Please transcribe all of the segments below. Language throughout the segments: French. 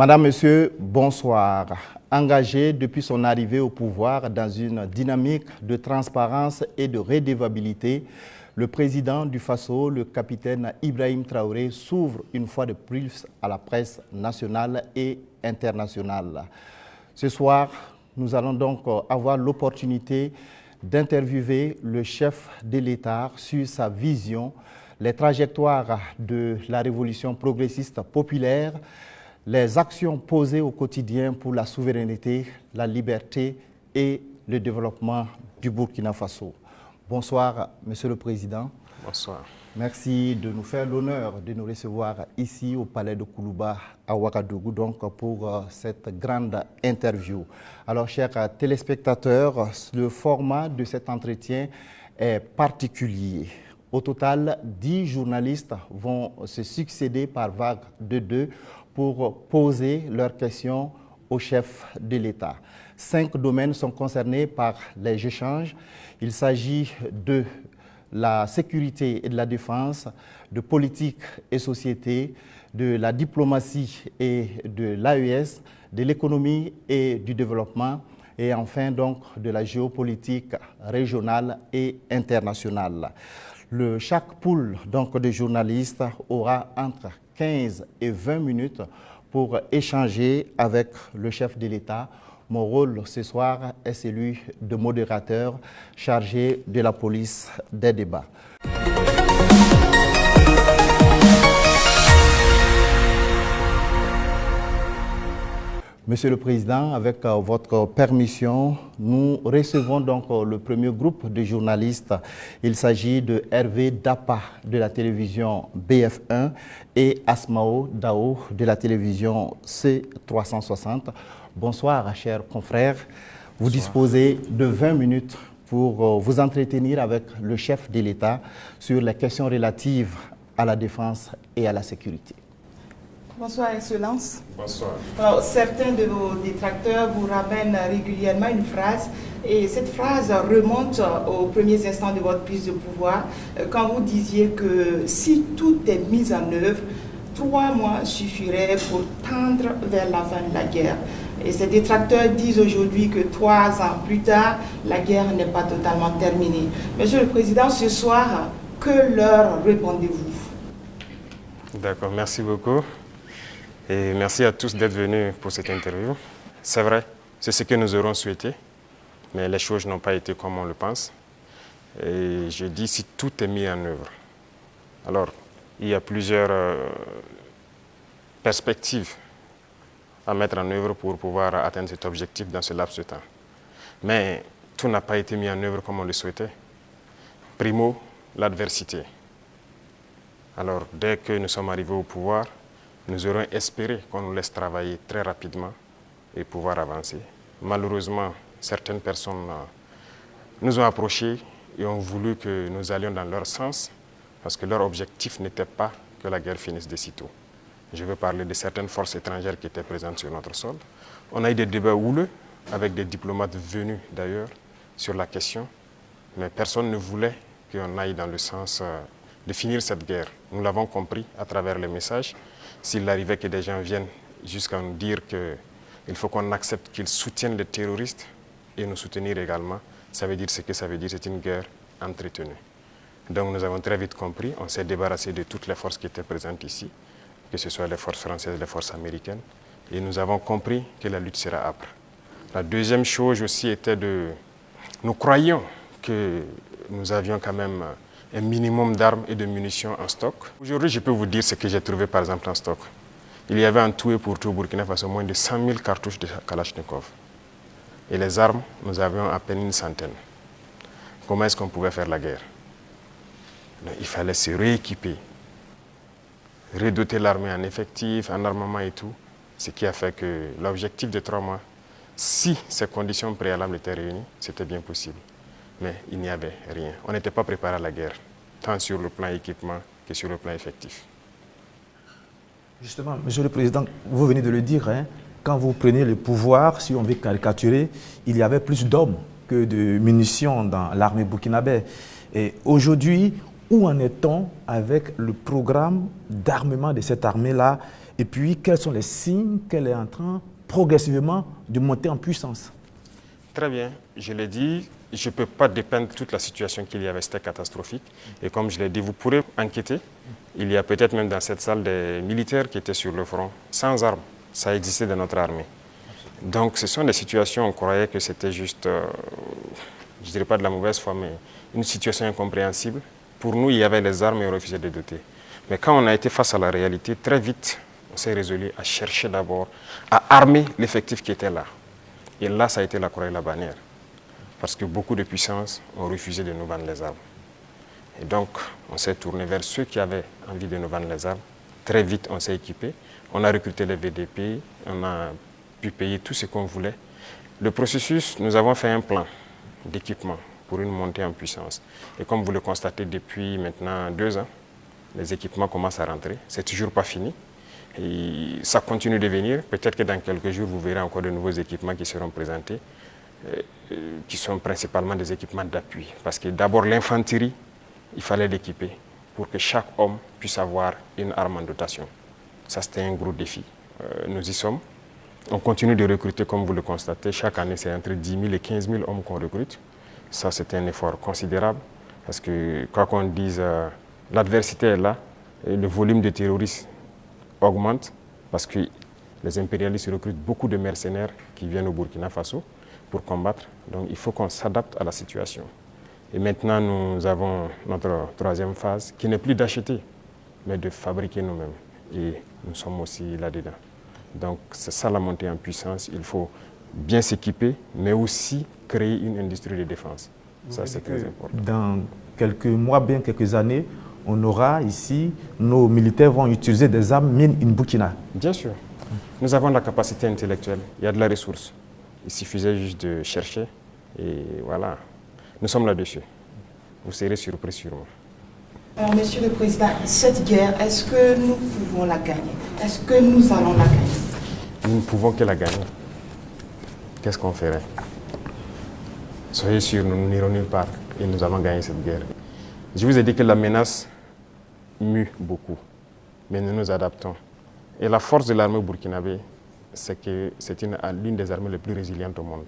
Madame, Monsieur, bonsoir. Engagé depuis son arrivée au pouvoir dans une dynamique de transparence et de redevabilité, le président du Faso, le capitaine Ibrahim Traoré, s'ouvre une fois de plus à la presse nationale et internationale. Ce soir, nous allons donc avoir l'opportunité d'interviewer le chef de l'État sur sa vision, les trajectoires de la révolution progressiste populaire, les actions posées au quotidien pour la souveraineté, la liberté et le développement du Burkina Faso. Bonsoir, Monsieur le Président. Bonsoir. Merci de nous faire l'honneur de nous recevoir ici au Palais de Koulouba à Ouagadougou donc pour cette grande interview. Alors, chers téléspectateurs, le format de cet entretien est particulier. Au total, 10 journalistes vont se succéder par vague de 2 pour poser leurs questions au chef de l'État. 5 domaines sont concernés par les échanges. Il s'agit de la sécurité et de la défense, de politique et société, de la diplomatie et de l'AES, de l'économie et du développement, et enfin donc de la géopolitique régionale et internationale. Chaque pool donc, de journalistes aura entre 15 et 20 minutes pour échanger avec le chef de l'État. Mon rôle ce soir est celui de modérateur chargé de la police des débats. Monsieur le Président, avec votre permission, nous recevons donc le premier groupe de journalistes. Il s'agit de Hervé Dapa de la télévision BF1 et Asmao Dao de la télévision C360. Bonsoir, chers confrères. Vous disposez de 20 minutes pour vous entretenir avec le chef de l'État sur les questions relatives à la défense et à la sécurité. Bonsoir, Excellence. Bonsoir. Alors, certains de vos détracteurs vous ramènent régulièrement une phrase, et cette phrase remonte aux premiers instants de votre prise de pouvoir, quand vous disiez que si tout est mis en œuvre, 3 mois suffiraient pour tendre vers la fin de la guerre. Et ces détracteurs disent aujourd'hui que 3 ans plus tard, la guerre n'est pas totalement terminée. Monsieur le Président, ce soir, que leur répondez-vous? D'accord, merci beaucoup. Et merci à tous d'être venus pour cette interview. C'est vrai, c'est ce que nous aurons souhaité, mais les choses n'ont pas été comme on le pense. Et je dis si tout est mis en œuvre. Alors, il y a plusieurs perspectives à mettre en œuvre pour pouvoir atteindre cet objectif dans ce laps de temps. Mais tout n'a pas été mis en œuvre comme on le souhaitait. Primo, l'adversité. Alors, dès que nous sommes arrivés au pouvoir, nous aurions espéré qu'on nous laisse travailler très rapidement et pouvoir avancer. Malheureusement, certaines personnes nous ont approchés et ont voulu que nous allions dans leur sens parce que leur objectif n'était pas que la guerre finisse de sitôt. Je veux parler de certaines forces étrangères qui étaient présentes sur notre sol. On a eu des débats houleux avec des diplomates venus d'ailleurs sur la question, mais personne ne voulait qu'on aille dans le sens de finir cette guerre. Nous l'avons compris à travers les messages. S'il arrivait que des gens viennent jusqu'à nous dire qu'il faut qu'on accepte qu'ils soutiennent les terroristes et nous soutenir également, ça veut dire ce que ça veut dire, c'est une guerre entretenue. Donc nous avons très vite compris, on s'est débarrassé de toutes les forces qui étaient présentes ici, que ce soit les forces françaises, les forces américaines, et nous avons compris que la lutte sera âpre. La deuxième chose aussi était nous croyions que nous avions quand même un minimum d'armes et de munitions en stock. Aujourd'hui, je peux vous dire ce que j'ai trouvé par exemple en stock. Il y avait en tout et pour tout au Burkina Faso moins de 100 000 cartouches de Kalachnikov. Et les armes, nous avions à peine une centaine. Comment est-ce qu'on pouvait faire la guerre? Il fallait se rééquiper, redoter l'armée en effectifs, en armement et tout. Ce qui a fait que l'objectif de 3 mois, si ces conditions préalables étaient réunies, c'était bien possible. Mais il n'y avait rien. On n'était pas préparé à la guerre, tant sur le plan équipement que sur le plan effectif. Justement, Monsieur le Président, vous venez de le dire, hein, quand vous prenez le pouvoir, si on veut caricaturer, il y avait plus d'hommes que de munitions dans l'armée burkinabé. Et aujourd'hui, où en est-on avec le programme d'armement de cette armée-là Et puis, quels sont les signes qu'elle est en train progressivement de monter en puissance? Très bien, je l'ai dit, je ne peux pas dépeindre toute la situation qu'il y avait, c'était catastrophique. Et comme je l'ai dit, vous pourrez enquêter. Il y a peut-être même dans cette salle des militaires qui étaient sur le front, sans armes. Ça existait dans notre armée. Donc ce sont des situations, on croyait que c'était juste, je ne dirais pas de la mauvaise foi, mais une situation incompréhensible. Pour nous, il y avait les armes et on refusait de doter. Mais quand on a été face à la réalité, très vite, on s'est résolu à chercher d'abord à armer l'effectif qui était là. Et là, ça a été la croix et la bannière. Parce que beaucoup de puissances ont refusé de nous vendre les armes. Et donc, on s'est tourné vers ceux qui avaient envie de nous vendre les armes. Très vite, on s'est équipé. On a recruté les VDP, on a pu payer tout ce qu'on voulait. Le processus, nous avons fait un plan d'équipement pour une montée en puissance. Et comme vous le constatez depuis maintenant 2 ans, les équipements commencent à rentrer. C'est toujours pas fini. Et ça continue de venir. Peut-être que dans quelques jours, vous verrez encore de nouveaux équipements qui seront présentés, qui sont principalement des équipements d'appui. Parce que d'abord, l'infanterie, il fallait l'équiper pour que chaque homme puisse avoir une arme en dotation. Ça, c'était un gros défi. Nous y sommes. On continue de recruter, comme vous le constatez. Chaque année, c'est entre 10 000 et 15 000 hommes qu'on recrute. Ça, c'est un effort considérable. Parce que, quoi qu'on dise, l'adversité est là. Et le volume de terroristes augmente. Parce que les impérialistes recrutent beaucoup de mercenaires qui viennent au Burkina Faso pour combattre. Donc, il faut qu'on s'adapte à la situation. Et maintenant, nous avons notre 3e phase, qui n'est plus d'acheter, mais de fabriquer nous-mêmes. Et nous sommes aussi là-dedans. Donc, c'est ça la montée en puissance. Il faut bien s'équiper, mais aussi créer une industrie de défense. Ça, c'est très important. Dans quelques mois, bien quelques années, on aura ici, nos militaires vont utiliser des armes made in Burkina. Bien sûr. Nous avons la capacité intellectuelle. Il y a de la ressource. Il suffisait juste de chercher. Et voilà. Nous sommes là-dessus. Vous serez surpris sûrement. Alors, Monsieur le Président, cette guerre, est-ce que nous pouvons la gagner? Est-ce que nous allons la gagner? Nous ne pouvons que la gagner. Qu'est-ce qu'on ferait? Soyez sûrs, nous n'irons nulle part et nous allons gagner cette guerre. Je vous ai dit que la menace mue beaucoup, mais nous nous adaptons. Et la force de l'armée burkinabé, c'est que c'est l'une des armées les plus résilientes au monde.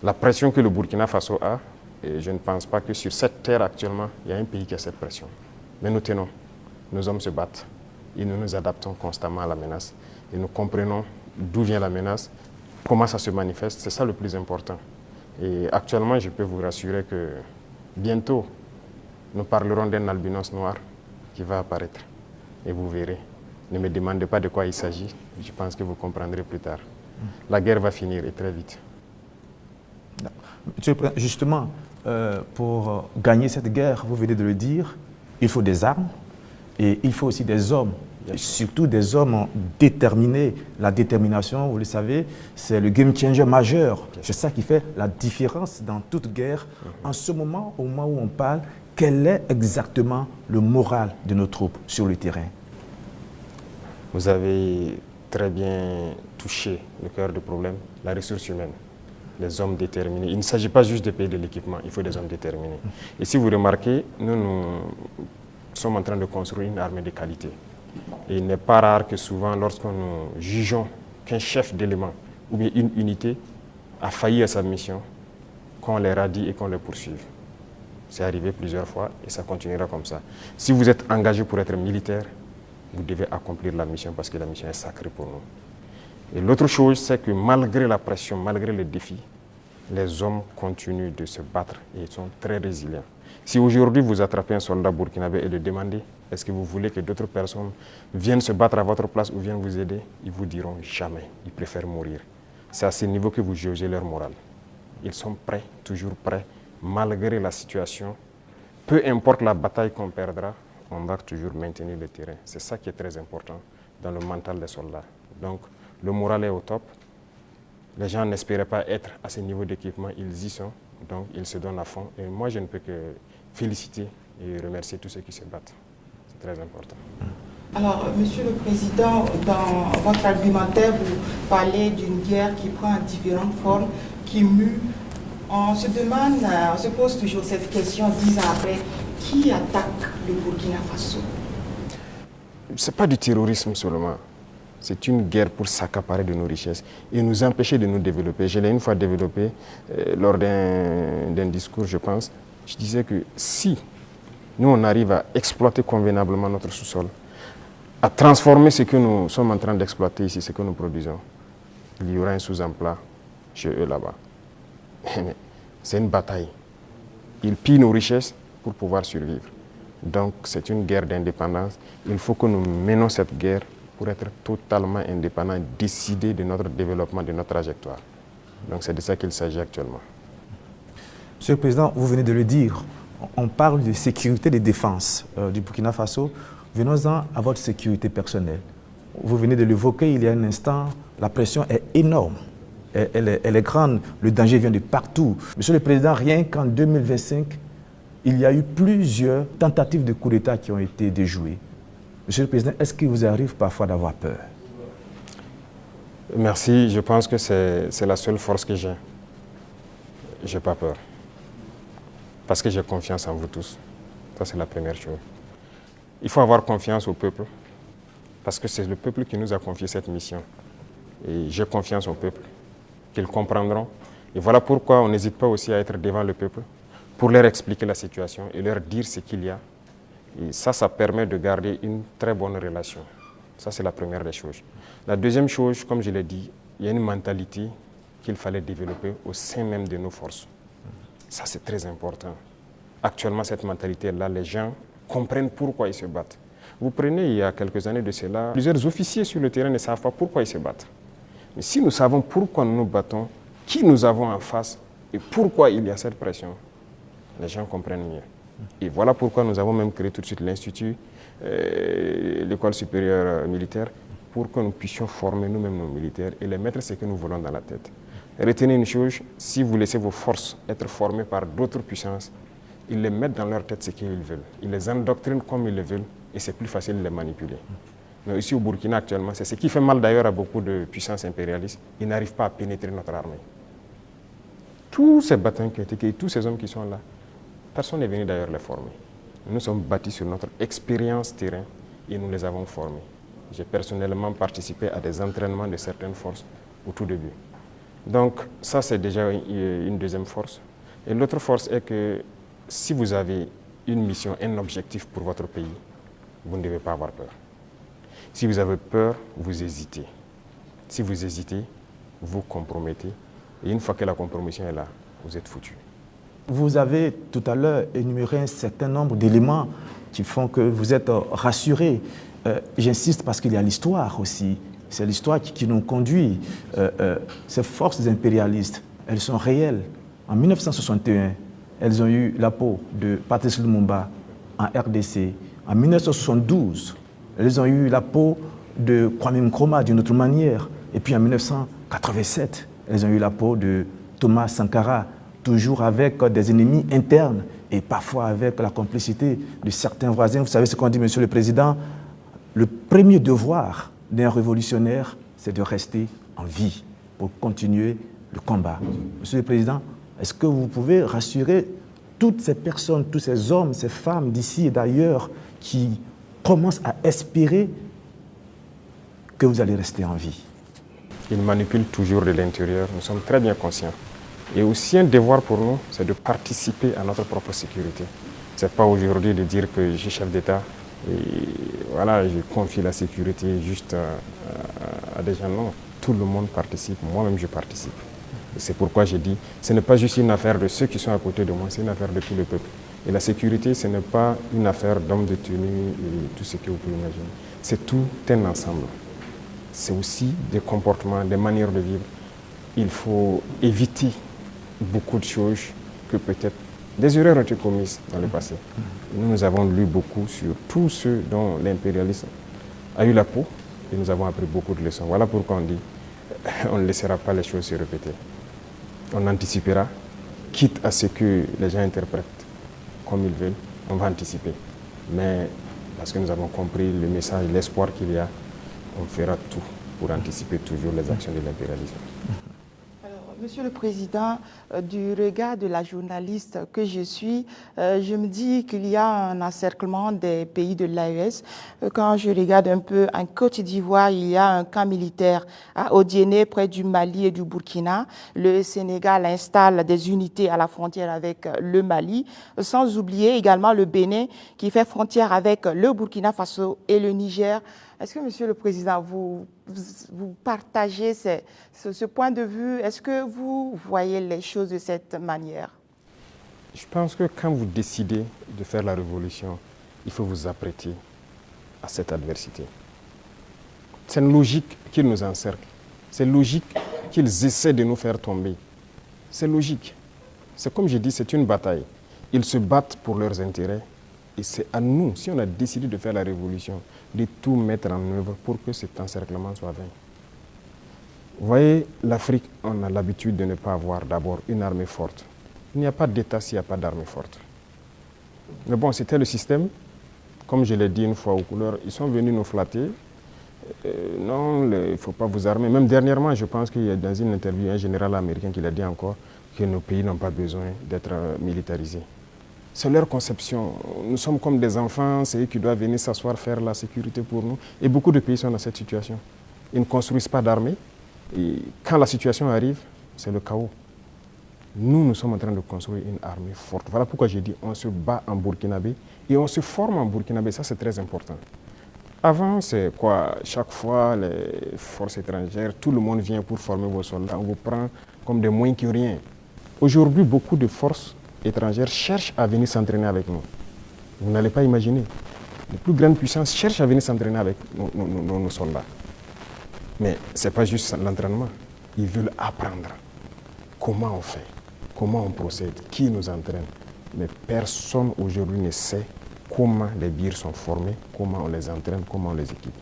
La pression que le Burkina Faso a, et je ne pense pas que sur cette terre actuellement, il y a un pays qui a cette pression. Mais nous tenons, nos hommes se battent et nous nous adaptons constamment à la menace. Et nous comprenons d'où vient la menace, comment ça se manifeste, c'est ça le plus important. Et actuellement, je peux vous rassurer que bientôt, nous parlerons d'un albinos noir qui va apparaître. Et vous verrez. Ne me demandez pas de quoi il s'agit, je pense que vous comprendrez plus tard. La guerre va finir et très vite. Monsieur le Président, justement, pour gagner cette guerre, vous venez de le dire, il faut des armes et il faut aussi des hommes. Et surtout des hommes déterminés. La détermination, vous le savez, c'est le game changer majeur. C'est ça qui fait la différence dans toute guerre. En ce moment, au moment où on parle, quel est exactement le moral de nos troupes sur le terrain? Vous avez très bien touché le cœur du problème, la ressource humaine, les hommes déterminés. Il ne s'agit pas juste de payer de l'équipement, il faut des hommes déterminés. Et si vous remarquez, nous sommes en train de construire une armée de qualité. Et il n'est pas rare que souvent, lorsque nous jugeons qu'un chef d'élément ou bien une unité a failli à sa mission, qu'on les radie et qu'on les poursuive. C'est arrivé plusieurs fois et ça continuera comme ça. Si vous êtes engagé pour être militaire, vous devez accomplir la mission parce que la mission est sacrée pour nous. Et l'autre chose, c'est que malgré la pression, malgré les défis, les hommes continuent de se battre et ils sont très résilients. Si aujourd'hui vous attrapez un soldat burkinabé et le demandez, est-ce que vous voulez que d'autres personnes viennent se battre à votre place ou viennent vous aider? Ils vous diront jamais, ils préfèrent mourir. C'est à ce niveau que vous jaugez leur morale. Ils sont prêts, toujours prêts, malgré la situation. Peu importe la bataille qu'on perdra, on va toujours maintenir le terrain. C'est ça qui est très important dans le mental des soldats. Donc, le moral est au top. Les gens n'espéraient pas être à ce niveau d'équipement, ils y sont. Donc, ils se donnent à fond. Et moi, je ne peux que féliciter et remercier tous ceux qui se battent. C'est très important. Alors, Monsieur le Président, dans votre argumentaire, vous parlez d'une guerre qui prend différentes formes, qui mue. On se demande, on se pose toujours cette question 10 ans après, qui attaque le Burkina Faso? Ce n'est pas du terrorisme seulement. c'est une guerre pour s'accaparer de nos richesses et nous empêcher de nous développer. Je l'ai une fois développé lors d'un discours, je pense. Je disais que si nous, on arrive à exploiter convenablement notre sous-sol, à transformer ce que nous sommes en train d'exploiter ici, ce que nous produisons, il y aura un sous-emploi chez eux là-bas. C'est une bataille. Ils pillent nos richesses pour pouvoir survivre. Donc c'est une guerre d'indépendance. Il faut que nous menions cette guerre pour être totalement indépendants, décider de notre développement, de notre trajectoire. Donc c'est de ça qu'il s'agit actuellement. Monsieur le Président, vous venez de le dire, on parle de sécurité et de défense du Burkina Faso. Venons-en à votre sécurité personnelle. Vous venez de l'évoquer il y a un instant, la pression est énorme, elle est grande, le danger vient de partout. Monsieur le Président, rien qu'en 2025, il y a eu plusieurs tentatives de coup d'État qui ont été déjouées. Monsieur le Président, est-ce qu'il vous arrive parfois d'avoir peur? Merci, je pense que c'est la seule force que j'ai. Je n'ai pas peur. Parce que j'ai confiance en vous tous. Ça, c'est la première chose. Il faut avoir confiance au peuple, parce que c'est le peuple qui nous a confié cette mission. Et j'ai confiance au peuple, qu'ils comprendront. Et voilà pourquoi on n'hésite pas aussi à être devant le peuple, pour leur expliquer la situation et leur dire ce qu'il y a. Et ça permet de garder une très bonne relation. Ça, c'est la première des choses. La deuxième chose, comme je l'ai dit, il y a une mentalité qu'il fallait développer au sein même de nos forces. Ça, c'est très important. Actuellement, cette mentalité-là, les gens comprennent pourquoi ils se battent. Vous prenez, il y a quelques années de cela, plusieurs officiers sur le terrain ne savent pas pourquoi ils se battent. Mais si nous savons pourquoi nous nous battons, qui nous avons en face et pourquoi il y a cette pression, les gens comprennent mieux. Et voilà pourquoi nous avons même créé tout de suite l'Institut, l'école supérieure militaire, pour que nous puissions former nous-mêmes nos militaires et les mettre ce que nous voulons dans la tête. Retenez une chose, si vous laissez vos forces être formées par d'autres puissances, ils les mettent dans leur tête ce qu'ils veulent. Ils les endoctrinent comme ils le veulent et c'est plus facile de les manipuler. Mais ici au Burkina actuellement, c'est ce qui fait mal d'ailleurs à beaucoup de puissances impérialistes, ils n'arrivent pas à pénétrer notre armée. Tous ces bataillons qui ont été créés, tous ces hommes qui sont là, personne n'est venu d'ailleurs les former. Nous sommes bâtis sur notre expérience terrain et nous les avons formés. J'ai personnellement participé à des entraînements de certaines forces au tout début. Donc ça, c'est déjà une deuxième force. Et l'autre force est que si vous avez une mission, un objectif pour votre pays, vous ne devez pas avoir peur. Si vous avez peur, vous hésitez. Si vous hésitez, vous compromettez. Et une fois que la compromission est là, vous êtes foutu. Vous avez tout à l'heure énuméré un certain nombre d'éléments qui font que vous êtes rassuré. J'insiste parce qu'il y a l'histoire aussi. C'est l'histoire qui nous conduit. Ces forces impérialistes, elles sont réelles. En 1961, elles ont eu la peau de Patrice Lumumba en RDC. En 1972, elles ont eu la peau de Kwame Nkrumah d'une autre manière. Et puis en 1987, elles ont eu la peau de Thomas Sankara, toujours avec des ennemis internes et parfois avec la complicité de certains voisins. Vous savez ce qu'on dit, Monsieur le Président, le premier devoir d'un révolutionnaire, c'est de rester en vie pour continuer le combat. Monsieur le Président, est-ce que vous pouvez rassurer toutes ces personnes, tous ces hommes, ces femmes d'ici et d'ailleurs qui commencent à espérer que vous allez rester en vie? Ils manipulent toujours de l'intérieur, nous sommes très bien conscients. Et aussi un devoir pour nous, c'est de participer à notre propre sécurité. Ce n'est pas aujourd'hui de dire que je suis chef d'État et voilà, je confie la sécurité juste à des gens. Non, tout le monde participe, moi-même je participe. C'est pourquoi j'ai dit, ce n'est pas juste une affaire de ceux qui sont à côté de moi, c'est une affaire de tout le peuple. Et la sécurité, ce n'est pas une affaire d'hommes de tenue et tout ce que vous pouvez imaginer. C'est tout un ensemble. C'est aussi des comportements, des manières de vivre. Il faut éviter beaucoup de choses que peut-être des erreurs ont été commises dans le passé. Nous avons lu beaucoup sur tous ceux dont l'impérialisme a eu la peau et nous avons appris beaucoup de leçons. Voilà pourquoi on dit on ne laissera pas les choses se répéter. On anticipera, quitte à ce que les gens interprètent comme ils veulent, on va anticiper. Mais parce que nous avons compris le message, l'espoir qu'il y a, on fera tout pour anticiper toujours les actions de l'impérialisme. Monsieur le Président, du regard de la journaliste que je suis, je me dis qu'il y a un encerclement des pays de l'AES. Quand je regarde un peu en Côte d'Ivoire, il y a un camp militaire à Odiéné, près du Mali et du Burkina. Le Sénégal installe des unités à la frontière avec le Mali, sans oublier également le Bénin qui fait frontière avec le Burkina Faso et le Niger. Est-ce que, Monsieur le Président, vous partagez ce point de vue? Est-ce que vous voyez les choses de cette manière? Je pense que quand vous décidez de faire la révolution, il faut vous apprêter à cette adversité. C'est une logique qu'ils nous encerclent. C'est logique qu'ils essaient de nous faire tomber. C'est logique. C'est comme je dis, c'est une bataille. Ils se battent pour leurs intérêts. Et c'est à nous, si on a décidé de faire la révolution, de tout mettre en œuvre pour que cet encerclement soit vaincu. Vous voyez, l'Afrique, on a l'habitude de ne pas avoir d'abord une armée forte. Il n'y a pas d'État s'il n'y a pas d'armée forte. Mais bon, c'était le système. Comme je l'ai dit une fois aux couleurs, ils sont venus nous flatter. Non, il ne faut pas vous armer. Même dernièrement, je pense qu'il y a dans une interview un général américain qui l'a dit encore que nos pays n'ont pas besoin d'être militarisés. C'est leur conception. Nous sommes comme des enfants, c'est eux qui doivent venir s'asseoir, faire la sécurité pour nous. Et beaucoup de pays sont dans cette situation. Ils ne construisent pas d'armée. Et quand la situation arrive, c'est le chaos. Nous sommes en train de construire une armée forte. Voilà pourquoi j'ai dit on se bat en burkinabé et on se forme en burkinabé. Ça, c'est très important. Avant, c'est quoi? Chaque fois, les forces étrangères, tout le monde vient pour former vos soldats. On vous prend comme des moins que rien. Aujourd'hui, beaucoup de forces étrangères cherchent à venir s'entraîner avec nous. Vous n'allez pas imaginer. Les plus grandes puissances cherchent à venir s'entraîner avec nos soldats. Mais ce n'est pas juste l'entraînement. Ils veulent apprendre comment on fait, comment on procède, qui nous entraîne. Mais personne aujourd'hui ne sait comment les birs sont formés, comment on les entraîne, comment on les équipe.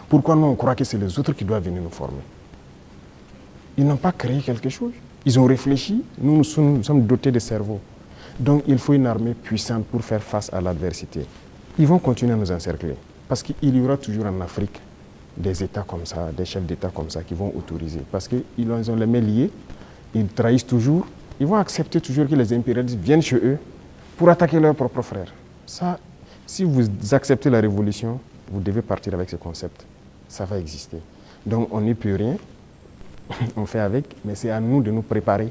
Pourquoi nous on croit que c'est les autres qui doivent venir nous former? Ils n'ont pas créé quelque chose. Ils ont réfléchi, nous sommes dotés de cerveau. Donc il faut une armée puissante pour faire face à l'adversité. Ils vont continuer à nous encercler. Parce qu'il y aura toujours en Afrique des États comme ça, des chefs d'État comme ça qui vont autoriser. Parce qu'ils ont les mains liées, ils trahissent toujours, ils vont accepter toujours que les impérialistes viennent chez eux pour attaquer leurs propres frères. Ça, si vous acceptez la révolution, vous devez partir avec ce concept. Ça va exister. Donc on n'y peut rien, on fait avec, mais c'est à nous de nous préparer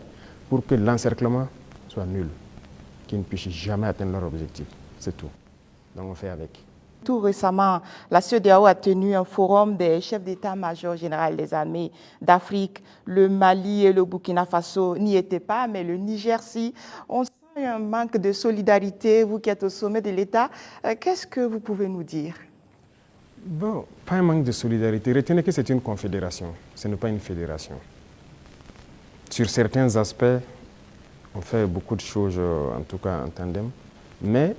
pour que l'encerclement soit nul, qu'ils ne puissent jamais atteindre leur objectif. C'est tout. Donc on fait avec. Tout récemment, la CEDEAO a tenu un forum des chefs d'état-major général des armées d'Afrique. Le Mali et le Burkina Faso n'y étaient pas, mais le Niger, si. On sent un manque de solidarité, vous qui êtes au sommet de l'État. Qu'est-ce que vous pouvez nous dire? Bon, pas un manque de solidarité. Retenez que c'est une confédération, ce n'est pas une fédération. Sur certains aspects, on fait beaucoup de choses, en tout cas en tandem, mais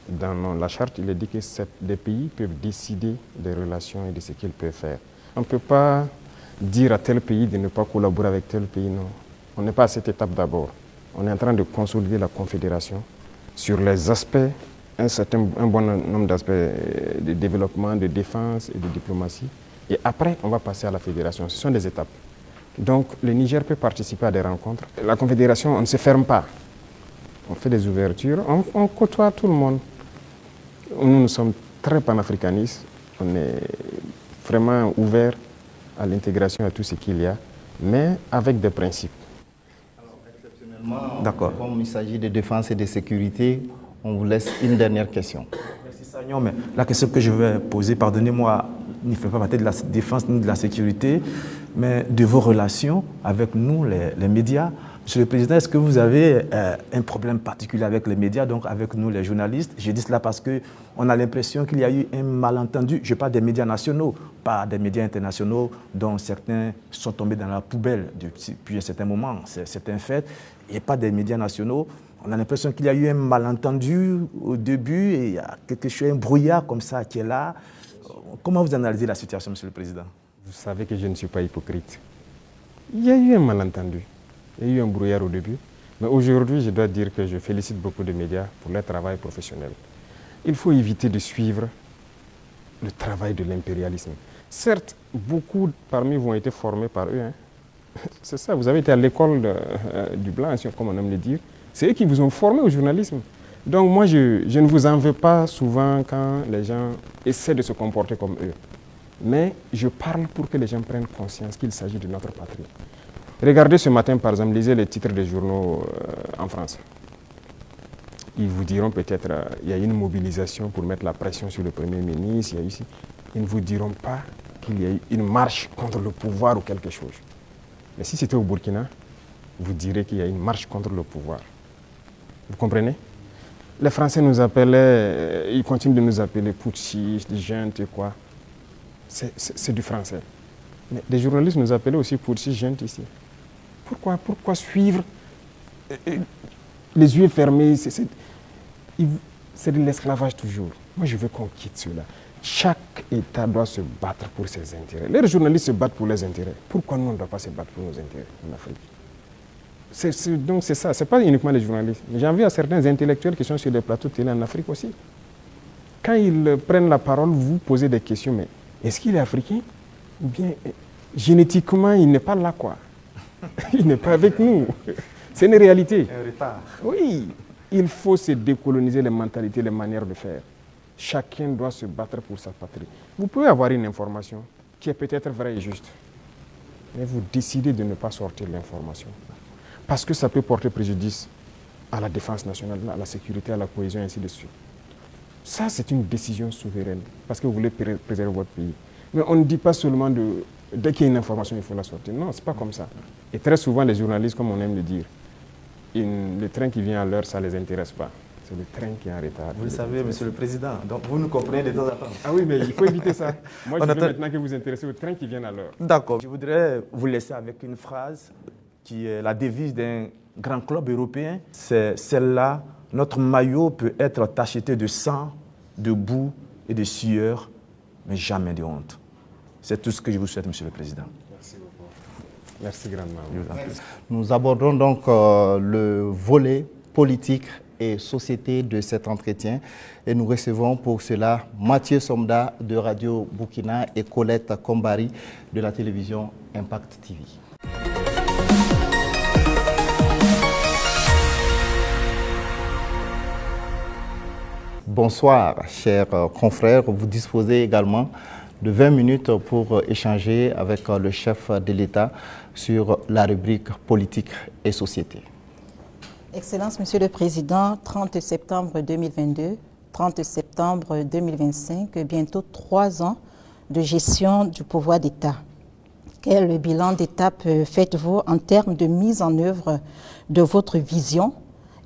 dans la charte, il est dit que des pays peuvent décider des relations et de ce qu'ils peuvent faire. On ne peut pas dire à tel pays de ne pas collaborer avec tel pays, non. On n'est pas à cette étape d'abord. On est en train de consolider la confédération sur les aspects, un bon nombre d'aspects de développement, de défense et de diplomatie. Et après, on va passer à la fédération. Ce sont des étapes. Donc, le Niger peut participer à des rencontres. La confédération, on ne se ferme pas. On fait des ouvertures, on côtoie tout le monde. Nous sommes très panafricanistes. On est vraiment ouverts à l'intégration, à tout ce qu'il y a, mais avec des principes. D'accord. Comme il s'agit de défense et de sécurité, on vous laisse une dernière question. Merci Sagnon, mais la question que je vais poser, pardonnez-moi, ne fait pas partie de la défense ni de la sécurité, mais de vos relations avec nous, les médias. Monsieur le Président, est-ce que vous avez un problème particulier avec les médias, donc avec nous, les journalistes? Je dis cela parce qu'on a l'impression qu'il y a eu un malentendu. Je parle des médias nationaux, pas des médias internationaux, dont certains sont tombés dans la poubelle depuis un certain moment. C'est un fait. Et pas des médias nationaux. On a l'impression qu'il y a eu un malentendu au début et il y a quelque chose, un brouillard comme ça qui est là. Comment vous analysez la situation, Monsieur le Président? Vous savez que je ne suis pas hypocrite. Il y a eu un malentendu. Il y a eu un brouillard au début. Mais aujourd'hui, je dois dire que je félicite beaucoup de médias pour leur travail professionnel. Il faut éviter de suivre le travail de l'impérialisme. Certes, beaucoup parmi vous ont été formés par eux. C'est ça, vous avez été à l'école du blanc, comme on aime le dire. C'est eux qui vous ont formé au journalisme. Donc moi, je ne vous en veux pas souvent quand les gens essaient de se comporter comme eux. Mais je parle pour que les gens prennent conscience qu'il s'agit de notre patrie. Regardez ce matin, par exemple, lisez les titres des journaux en France. Ils vous diront peut-être qu'il y a une mobilisation pour mettre la pression sur le Premier ministre. Il y a ici. Ils ne vous diront pas qu'il y a eu une marche contre le pouvoir ou quelque chose. Mais si c'était au Burkina, vous direz qu'il y a une marche contre le pouvoir. Vous comprenez? Les Français nous appelaient, ils continuent de nous appeler putschistes, juntes et quoi. C'est du français. Mais les journalistes nous appelaient aussi putschistes, juntes ici. Pourquoi suivre les yeux fermés? C'est de l'esclavage toujours. Moi, je veux qu'on quitte cela. Chaque État doit se battre pour ses intérêts. Les journalistes se battent pour leurs intérêts. Pourquoi nous, on ne doit pas se battre pour nos intérêts en Afrique? Donc c'est ça, ce n'est pas uniquement les journalistes. Mais j'en veux à certains intellectuels qui sont sur des plateaux de télé en Afrique aussi. Quand ils prennent la parole, vous posez des questions, mais est-ce qu'il est africain? Ou bien génétiquement, il n'est pas là, quoi. Il n'est pas avec nous. C'est une réalité. Un retard. Oui, il faut se décoloniser les mentalités, les manières de faire. Chacun doit se battre pour sa patrie. Vous pouvez avoir une information qui est peut-être vraie et juste, mais vous décidez de ne pas sortir l'information. Parce que ça peut porter préjudice à la défense nationale, à la sécurité, à la cohésion, et ainsi de suite. Ça, c'est une décision souveraine, parce que vous voulez préserver votre pays. Mais on ne dit pas seulement dès qu'il y a une information, il faut la sortir. Non, ce n'est pas comme ça. Et très souvent, les journalistes, comme on aime le dire, le train qui vient à l'heure, ça ne les intéresse pas. C'est le train qui est en retard. Vous le savez, Monsieur le Président, donc vous nous comprenez de temps en temps. Ah oui, mais il faut éviter ça. Moi, je veux maintenant que vous vous intéressez au train qui vient à l'heure. D'accord. Je voudrais vous laisser avec une phrase qui est la devise d'un grand club européen. C'est celle-là: notre maillot peut être tacheté de sang, de boue et de sueur, mais jamais de honte. C'est tout ce que je vous souhaite, Monsieur le Président. Merci beaucoup. Merci grandement. Nous abordons donc le volet politique et société de cet entretien et nous recevons pour cela Mathieu Somda de Radio Burkina et Colette Kombari de la télévision Impact TV. Bonsoir, chers confrères. Vous disposez également de 20 minutes pour échanger avec le chef de l'État sur la rubrique politique et société. Excellence, Monsieur le Président, 30 septembre 2022, 30 septembre 2025, bientôt 3 ans de gestion du pouvoir d'État. Quel bilan d'étape faites-vous en termes de mise en œuvre de votre vision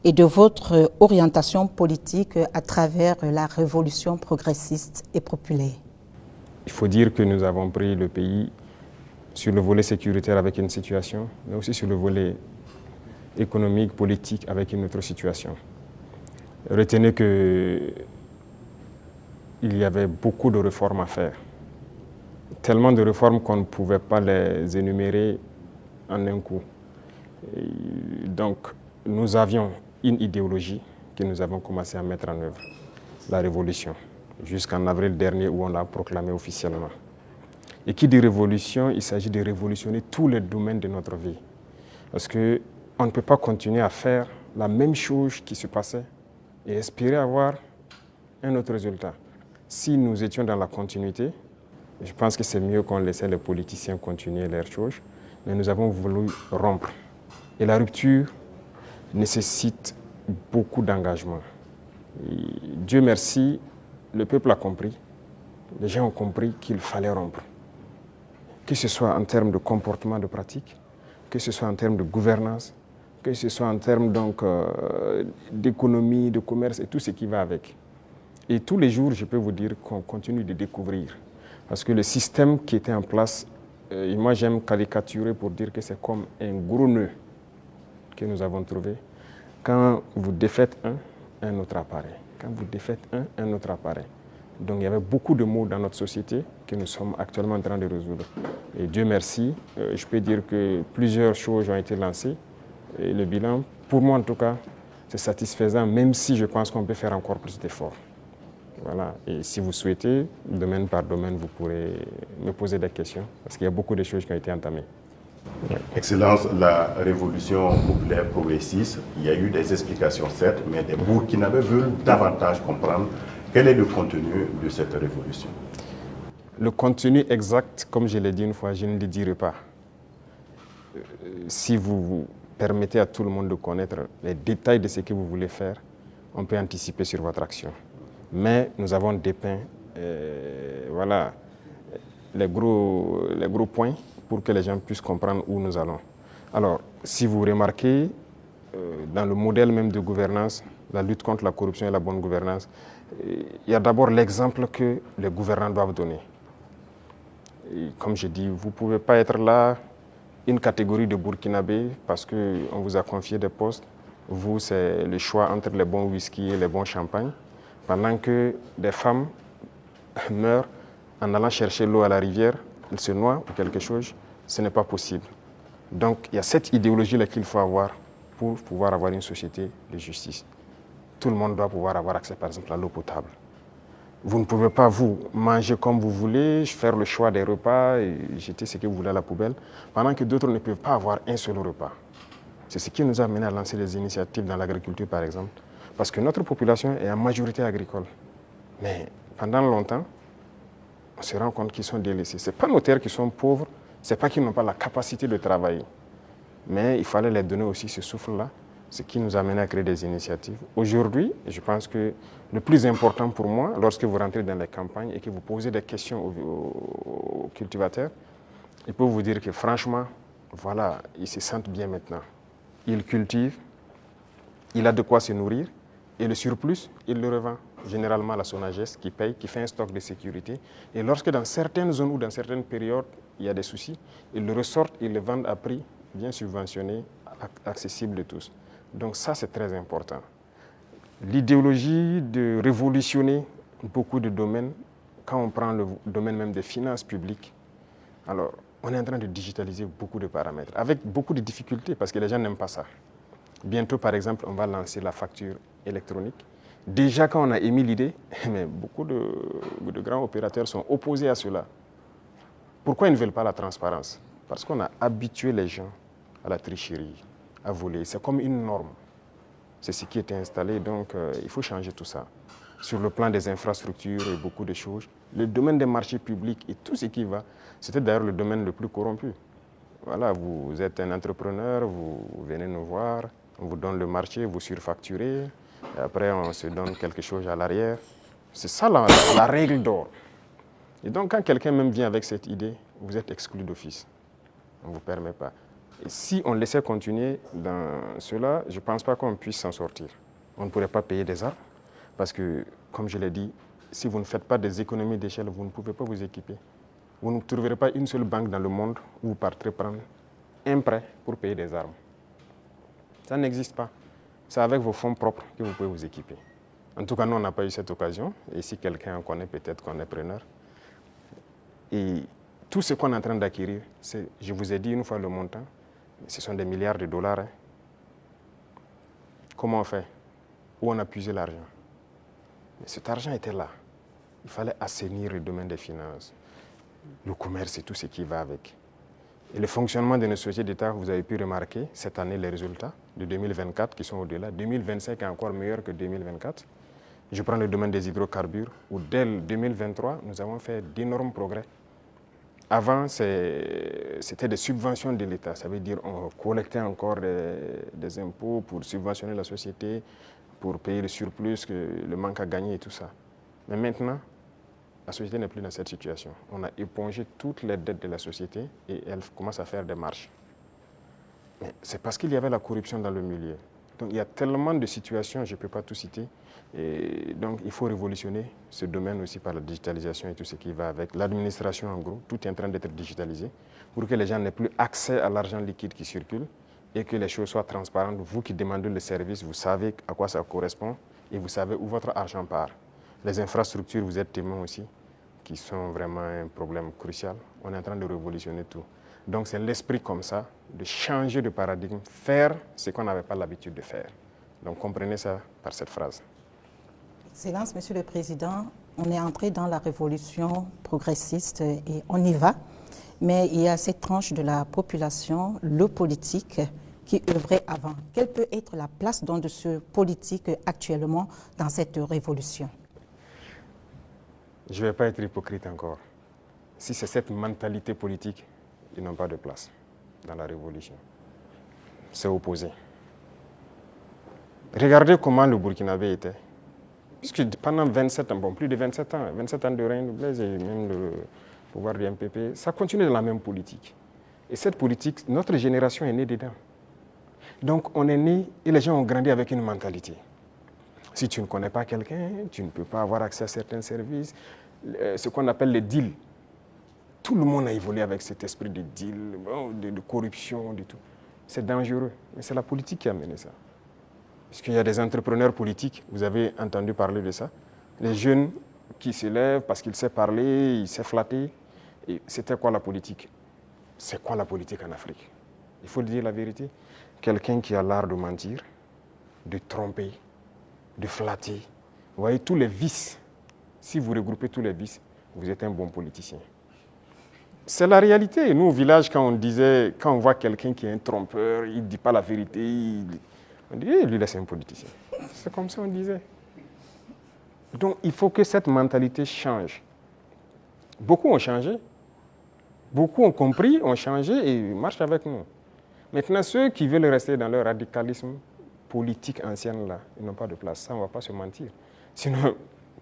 et de votre orientation politique à travers la révolution progressiste et populaire? Il faut dire que nous avons pris le pays sur le volet sécuritaire avec une situation, mais aussi sur le volet économique, politique avec une autre situation. Retenez qu'il y avait beaucoup de réformes à faire. Tellement de réformes qu'on ne pouvait pas les énumérer en un coup. Et donc, nous avions une idéologie que nous avons commencé à mettre en œuvre, la révolution, jusqu'en avril dernier où on l'a proclamée officiellement. Et qui dit révolution, il s'agit de révolutionner tous les domaines de notre vie. Parce qu'on ne peut pas continuer à faire la même chose qui se passait et espérer avoir un autre résultat. Si nous étions dans la continuité, je pense que c'est mieux qu'on laissait les politiciens continuer leurs choses, mais nous avons voulu rompre. Et la rupture nécessite beaucoup d'engagement. Dieu merci, le peuple a compris, les gens ont compris qu'il fallait rompre. Que ce soit en termes de comportement, de pratique, que ce soit en termes de gouvernance, que ce soit en termes d'économie, de commerce et tout ce qui va avec. Et tous les jours, je peux vous dire qu'on continue de découvrir. Parce que le système qui était en place, et moi j'aime caricaturer pour dire que c'est comme un gros nœud que nous avons trouvé. Quand vous défaites un autre apparaît. Quand vous défaites un autre apparaît. Donc il y avait beaucoup de maux dans notre société que nous sommes actuellement en train de résoudre. Et Dieu merci, je peux dire que plusieurs choses ont été lancées. Et le bilan, pour moi en tout cas, c'est satisfaisant, même si je pense qu'on peut faire encore plus d'efforts. Voilà. Et si vous souhaitez, domaine par domaine, vous pourrez me poser des questions, parce qu'il y a beaucoup de choses qui ont été entamées. Excellence, la révolution populaire progressiste, il y a eu des explications certes, mais les Burkinabés veulent davantage comprendre quel est le contenu de cette révolution. Le contenu exact, comme je l'ai dit une fois, je ne le dirai pas. Si vous permettez à tout le monde de connaître les détails de ce que vous voulez faire, on peut anticiper sur votre action. Mais nous avons dépeint voilà, les gros points pour que les gens puissent comprendre où nous allons. Alors, si vous remarquez, dans le modèle même de gouvernance, la lutte contre la corruption et la bonne gouvernance, il y a d'abord l'exemple que les gouvernants doivent donner. Et comme je dis, vous ne pouvez pas être là, une catégorie de Burkinabés, parce qu'on vous a confié des postes. Vous, c'est le choix entre les bons whisky et les bons champagnes, pendant que des femmes meurent en allant chercher l'eau à la rivière, elles se noient ou quelque chose, ce n'est pas possible. Donc il y a cette idéologie-là qu'il faut avoir pour pouvoir avoir une société de justice. Tout le monde doit pouvoir avoir accès, par exemple, à l'eau potable. Vous ne pouvez pas, vous, manger comme vous voulez, faire le choix des repas et jeter ce que vous voulez à la poubelle, pendant que d'autres ne peuvent pas avoir un seul repas. C'est ce qui nous a amené à lancer des initiatives dans l'agriculture, par exemple, parce que notre population est en majorité agricole. Mais pendant longtemps, on se rend compte qu'ils sont délaissés. Ce n'est pas nos terres qui sont pauvres, ce n'est pas qu'ils n'ont pas la capacité de travailler. Mais il fallait leur donner aussi ce souffle-là, ce qui nous a amené à créer des initiatives. Aujourd'hui, je pense que le plus important pour moi, lorsque vous rentrez dans les campagnes et que vous posez des questions aux cultivateurs, ils peuvent vous dire que franchement, voilà, ils se sentent bien maintenant. Ils cultivent, il a de quoi se nourrir, et le surplus, il le revend généralement à la Sonagest qui paye, qui fait un stock de sécurité. Et lorsque dans certaines zones ou dans certaines périodes, il y a des soucis, ils le ressortent, ils le vendent à prix bien subventionné, accessible de tous. Donc ça, c'est très important. L'idéologie de révolutionner beaucoup de domaines, quand on prend le domaine même des finances publiques, alors on est en train de digitaliser beaucoup de paramètres, avec beaucoup de difficultés, parce que les gens n'aiment pas ça. Bientôt, par exemple, on va lancer la facture électronique. Déjà, quand on a émis l'idée, mais beaucoup de grands opérateurs sont opposés à cela. Pourquoi ils ne veulent pas la transparence? Parce qu'on a habitué les gens à la tricherie, à voler. C'est comme une norme. C'est ce qui était installé, donc il faut changer tout ça. Sur le plan des infrastructures et beaucoup de choses, le domaine des marchés publics et tout ce qui va, c'était d'ailleurs le domaine le plus corrompu. Voilà, vous êtes un entrepreneur, vous venez nous voir, on vous donne le marché, vous surfacturez, et après on se donne quelque chose à l'arrière. C'est ça la règle d'or. Et donc quand quelqu'un même vient avec cette idée, vous êtes exclu d'office. On ne vous permet pas. Et si on laissait continuer dans cela, je ne pense pas qu'on puisse s'en sortir. On ne pourrait pas payer des armes, parce que, comme je l'ai dit, si vous ne faites pas des économies d'échelle, vous ne pouvez pas vous équiper. Vous ne trouverez pas une seule banque dans le monde où vous partirez prendre un prêt pour payer des armes. Ça n'existe pas. C'est avec vos fonds propres que vous pouvez vous équiper. En tout cas, nous, on n'a pas eu cette occasion. Et si quelqu'un en connaît, peut-être qu'on est preneur. Et tout ce qu'on est en train d'acquérir, je vous ai dit une fois le montant, ce sont des milliards de dollars. Hein. Comment on fait? Où on a puisé l'argent? Mais cet argent était là. Il fallait assainir le domaine des finances, le commerce et tout ce qui va avec. Et le fonctionnement de nos sociétés d'État, vous avez pu remarquer cette année les résultats de 2024 qui sont au-delà. 2025 est encore meilleur que 2024. Je prends le domaine des hydrocarbures où dès 2023, nous avons fait d'énormes progrès. Avant, c'était des subventions de l'État. Ça veut dire qu'on collectait encore des impôts pour subventionner la société, pour payer le surplus, le manque à gagner et tout ça. Mais maintenant, la société n'est plus dans cette situation. On a épongé toutes les dettes de la société et elle commence à faire des marches. Mais c'est parce qu'il y avait la corruption dans le milieu. Donc il y a tellement de situations, je ne peux pas tout citer. Et donc il faut révolutionner ce domaine aussi par la digitalisation et tout ce qui va avec. L'administration, en gros, tout est en train d'être digitalisé pour que les gens n'aient plus accès à l'argent liquide qui circule et que les choses soient transparentes. Vous qui demandez le service, vous savez à quoi ça correspond et vous savez où votre argent part. Les infrastructures, vous êtes témoins aussi, qui sont vraiment un problème crucial. On est en train de révolutionner tout. Donc c'est l'esprit comme ça, de changer de paradigme, faire ce qu'on n'avait pas l'habitude de faire. Donc comprenez ça par cette phrase. Excellence, Monsieur le Président, on est entré dans la révolution progressiste et on y va. mais il y a cette tranche de la population, le politique, qui œuvrait avant. Quelle peut être la place donc de ce politique actuellement dans cette révolution? Je ne vais pas être hypocrite encore. Si c'est cette mentalité politique, ils n'ont pas de place dans la révolution. C'est opposé. Regardez comment le Burkinabé était. Puisque pendant 27 ans, plus de 27 ans de règne de Blaise et même le pouvoir du MPP, ça continue dans la même politique. Et cette politique, notre génération est née dedans. Donc on est né et les gens ont grandi avec une mentalité. Si tu ne connais pas quelqu'un, tu ne peux pas avoir accès à certains services. Ce qu'on appelle les deals. Tout le monde a évolué avec cet esprit de deal, de corruption, de tout. C'est dangereux, mais c'est la politique qui a mené ça. Parce qu'il y a des entrepreneurs politiques, vous avez entendu parler de ça. Les jeunes qui se lèvent parce qu'ils savent parler, ils savent flatter. Et c'était quoi la politique? C'est quoi la politique en Afrique? Il faut dire la vérité. Quelqu'un qui a l'art de mentir, de tromper, de flatter. Vous voyez, tous les vices. Si vous regroupez tous les vices, vous êtes un bon politicien. C'est la réalité. Nous, au village, quand on voit quelqu'un qui est un trompeur, il ne dit pas la vérité, on dit, lui, là, c'est un politicien. C'est comme ça qu'on disait. Donc, il faut que cette mentalité change. Beaucoup ont changé. Beaucoup ont compris, ont changé et marchent avec nous. Maintenant, ceux qui veulent rester dans leur radicalisme politique ancienne, là, ils n'ont pas de place. Ça, on ne va pas se mentir. Sinon,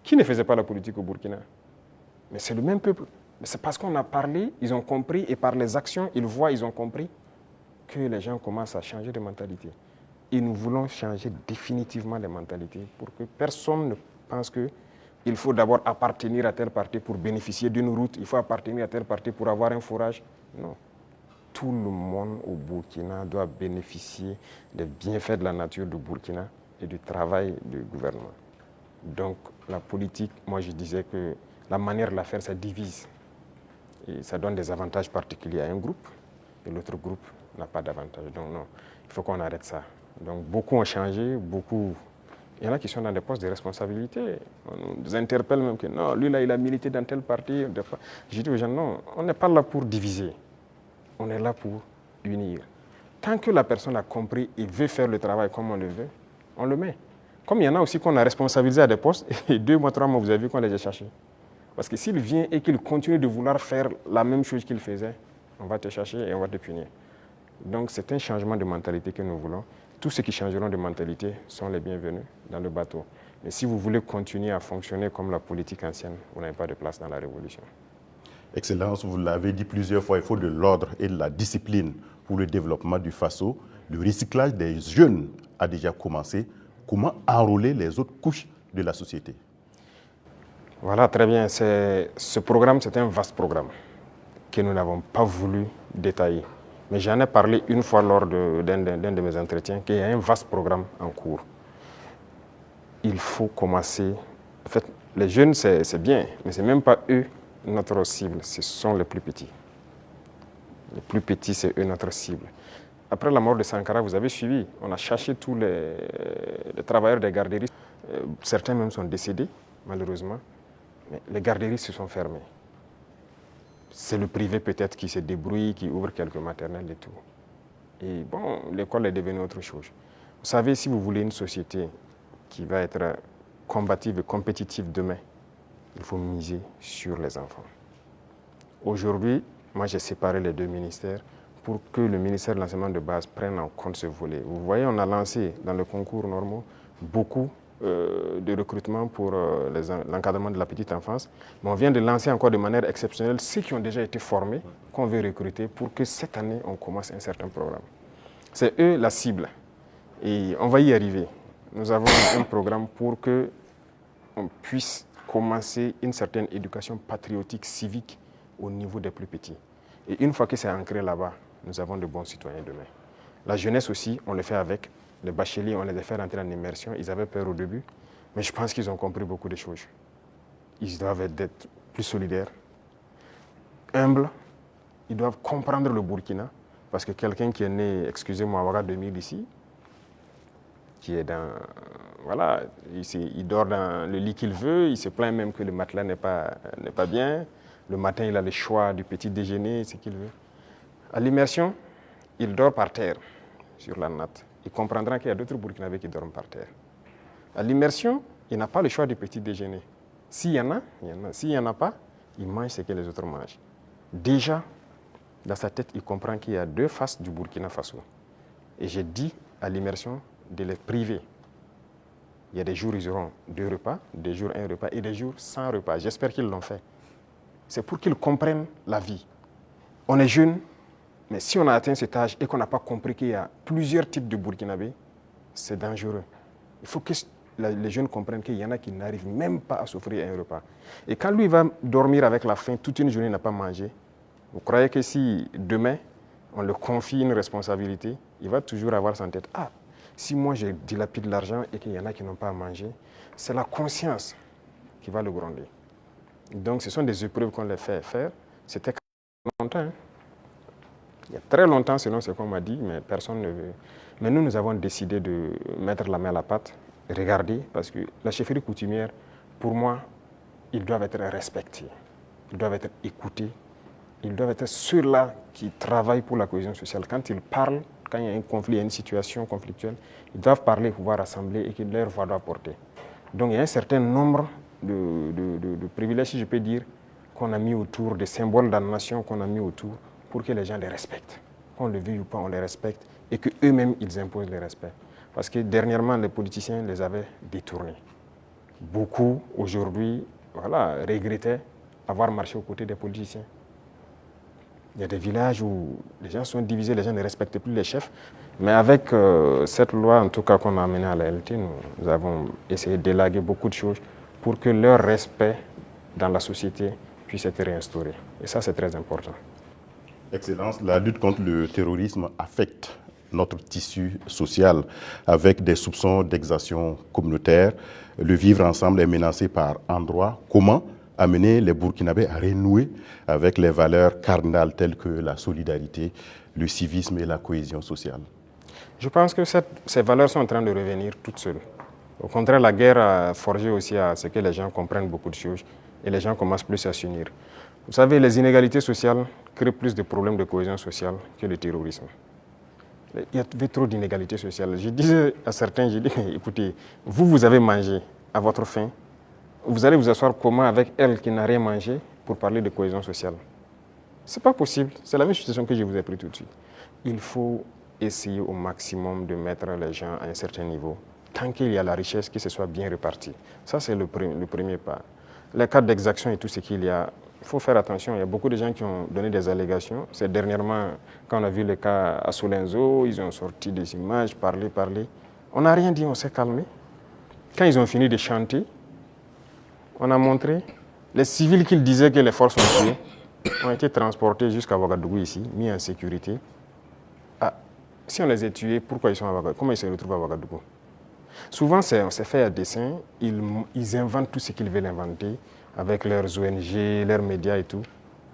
qui ne faisait pas la politique au Burkina? Mais c'est le même peuple. Mais c'est parce qu'on a parlé, ils ont compris, et par les actions, ils voient, ils ont compris que les gens commencent à changer de mentalité. Et nous voulons changer définitivement les mentalités pour que personne ne pense qu'il faut d'abord appartenir à tel parti pour bénéficier d'une route, il faut appartenir à tel parti pour avoir un fourrage. Non. Tout le monde au Burkina doit bénéficier des bienfaits de la nature du Burkina et du travail du gouvernement. Donc la politique, moi je disais que la manière de la faire, ça divise. Et ça donne des avantages particuliers à un groupe et l'autre groupe n'a pas d'avantage. Donc non, il faut qu'on arrête ça. Donc beaucoup ont changé, beaucoup. Il y en a qui sont dans des postes de responsabilité. On nous interpelle même que non, lui là, il a milité dans tel parti. Je dis aux gens, non, on n'est pas là pour diviser. On est là pour unir. Tant que la personne a compris et veut faire le travail comme on le veut, on le met. Comme il y en a aussi qu'on a responsabilisé à des postes, et 2 mois, 3 mois, vous avez vu qu'on les a cherchés. Parce que s'il vient et qu'il continue de vouloir faire la même chose qu'il faisait, on va te chercher et on va te punir. Donc c'est un changement de mentalité que nous voulons. Tous ceux qui changeront de mentalité sont les bienvenus dans le bateau. Mais si vous voulez continuer à fonctionner comme la politique ancienne, vous n'avez pas de place dans la révolution. Excellence, vous l'avez dit plusieurs fois, il faut de l'ordre et de la discipline pour le développement du FASO. Le recyclage des jeunes a déjà commencé. Comment enrôler les autres couches de la société? Voilà, très bien. Ce programme, c'est un vaste programme que nous n'avons pas voulu détailler. Mais j'en ai parlé une fois lors d'un de mes entretiens, qu'il y a un vaste programme en cours. Il faut commencer. En fait, les jeunes, c'est bien, mais ce n'est même pas eux notre cible, ce sont les plus petits. Les plus petits, c'est eux notre cible. Après la mort de Sankara, vous avez suivi, on a cherché tous les travailleurs des garderies. Certains même sont décédés, malheureusement. Mais les garderies se sont fermées. C'est le privé peut-être qui se débrouille, qui ouvre quelques maternelles et tout. Et bon, l'école est devenue autre chose. Vous savez, si vous voulez une société qui va être combative et compétitive demain, il faut miser sur les enfants. Aujourd'hui, moi j'ai séparé les 2 ministères pour que le ministère de l'enseignement de base prenne en compte ce volet. Vous voyez, on a lancé dans le concours normaux beaucoup de recrutement pour l'encadrement de la petite enfance. Mais on vient de lancer encore de manière exceptionnelle ceux qui ont déjà été formés, qu'on veut recruter pour que cette année, on commence un certain programme. C'est eux la cible. Et on va y arriver. Nous avons un programme pour qu'on puisse commencer une certaine éducation patriotique, civique au niveau des plus petits. Et une fois que c'est ancré là-bas, nous avons de bons citoyens demain. La jeunesse aussi, on le fait avec. Les bacheliers, on les a fait rentrer en immersion. Ils avaient peur au début, mais je pense qu'ils ont compris beaucoup de choses. Ils doivent être plus solidaires, humbles. Ils doivent comprendre le Burkina. Parce que quelqu'un qui est né, excusez-moi, à Ouaga 2000 ici, qui est dans... Voilà, il dort dans le lit qu'il veut, il se plaint même que le matelas n'est pas bien. Le matin, il a le choix du petit déjeuner, ce qu'il veut. À l'immersion, il dort par terre, sur la natte. Il comprendra qu'il y a d'autres Burkinabés qui dorment par terre. À l'immersion, il n'a pas le choix du petit déjeuner. S'il y en a, il y en a. S'il n'y en a pas, il mange ce que les autres mangent. Déjà, dans sa tête, il comprend qu'il y a deux faces du Burkina Faso. Et j'ai dit à l'immersion de les priver. Il y a des jours où ils auront 2 repas, des jours 1 repas et des jours sans repas. J'espère qu'ils l'ont fait. C'est pour qu'ils comprennent la vie. On est jeune, mais si on a atteint cet âge et qu'on n'a pas compris qu'il y a plusieurs types de Burkinabés, c'est dangereux. Il faut que les jeunes comprennent qu'il y en a qui n'arrivent même pas à s'offrir un repas. Et quand lui va dormir avec la faim, toute une journée il n'a pas mangé, vous croyez que si demain on le confie une responsabilité, il va toujours avoir en tête, ah, si moi je dilapide l'argent et qu'il y en a qui n'ont pas à manger, c'est la conscience qui va le gronder. Donc ce sont des épreuves qu'on les fait faire. C'était longtemps. Hein? Il y a très longtemps, selon ce qu'on m'a dit, mais personne ne veut. Mais nous avons décidé de mettre la main à la pâte, regarder, parce que la chefferie coutumière, pour moi, ils doivent être respectés, ils doivent être écoutés, ils doivent être ceux-là qui travaillent pour la cohésion sociale. Quand ils parlent, quand il y a un conflit, il y a une situation conflictuelle, ils doivent parler, pouvoir rassembler et que leur voix doit porter. Donc il y a un certain nombre de privilèges, si je peux dire, qu'on a mis autour, des symboles de la nation qu'on a mis autour pour que les gens les respectent. Qu'on le veuille ou pas, on les respecte et qu'eux-mêmes, ils imposent le respect. Parce que dernièrement, les politiciens les avaient détournés. Beaucoup, aujourd'hui, voilà, regrettaient avoir marché aux côtés des politiciens. Il y a des villages où les gens sont divisés, les gens ne respectent plus les chefs. Mais avec cette loi, en tout cas qu'on a amenée à la LT, nous avons essayé d'élaguer beaucoup de choses pour que leur respect dans la société puisse être réinstauré. Et ça, c'est très important. Excellence, la lutte contre le terrorisme affecte notre tissu social avec des soupçons d'exaction communautaire. Le vivre ensemble est menacé par endroits. Comment amener les Burkinabés à renouer avec les valeurs cardinales telles que la solidarité, le civisme et la cohésion sociale? Je pense que ces valeurs sont en train de revenir toutes seules. Au contraire, la guerre a forgé aussi à ce que les gens comprennent beaucoup de choses et les gens commencent plus à s'unir. Vous savez, les inégalités sociales créent plus de problèmes de cohésion sociale que le terrorisme. Il y avait trop d'inégalités sociales. Je disais à certains, je dis, écoutez, vous avez mangé à votre faim, vous allez vous asseoir comment avec elle qui n'a rien mangé pour parler de cohésion sociale? Ce n'est pas possible. C'est la même situation que je vous ai pris tout de suite. Il faut essayer au maximum de mettre les gens à un certain niveau, tant qu'il y a la richesse, que ce soit bien réparti. Ça, c'est le premier pas. Les cas d'exaction et tout ce qu'il y a, il faut faire attention. Il y a beaucoup de gens qui ont donné des allégations. C'est dernièrement, quand on a vu le cas à Solenzo, ils ont sorti des images, parlé. On n'a rien dit, on s'est calmé. Quand ils ont fini de chanter, on a montré les civils qu'ils disaient que les forces ont tués ont été transportés jusqu'à Ouagadougou ici, mis en sécurité. Ah, si on les a tués, pourquoi ils sont à Ouagadougou? Comment ils se retrouvent à Ouagadougou? Souvent, c'est fait à dessein. Ils inventent tout ce qu'ils veulent inventer avec leurs ONG, leurs médias et tout.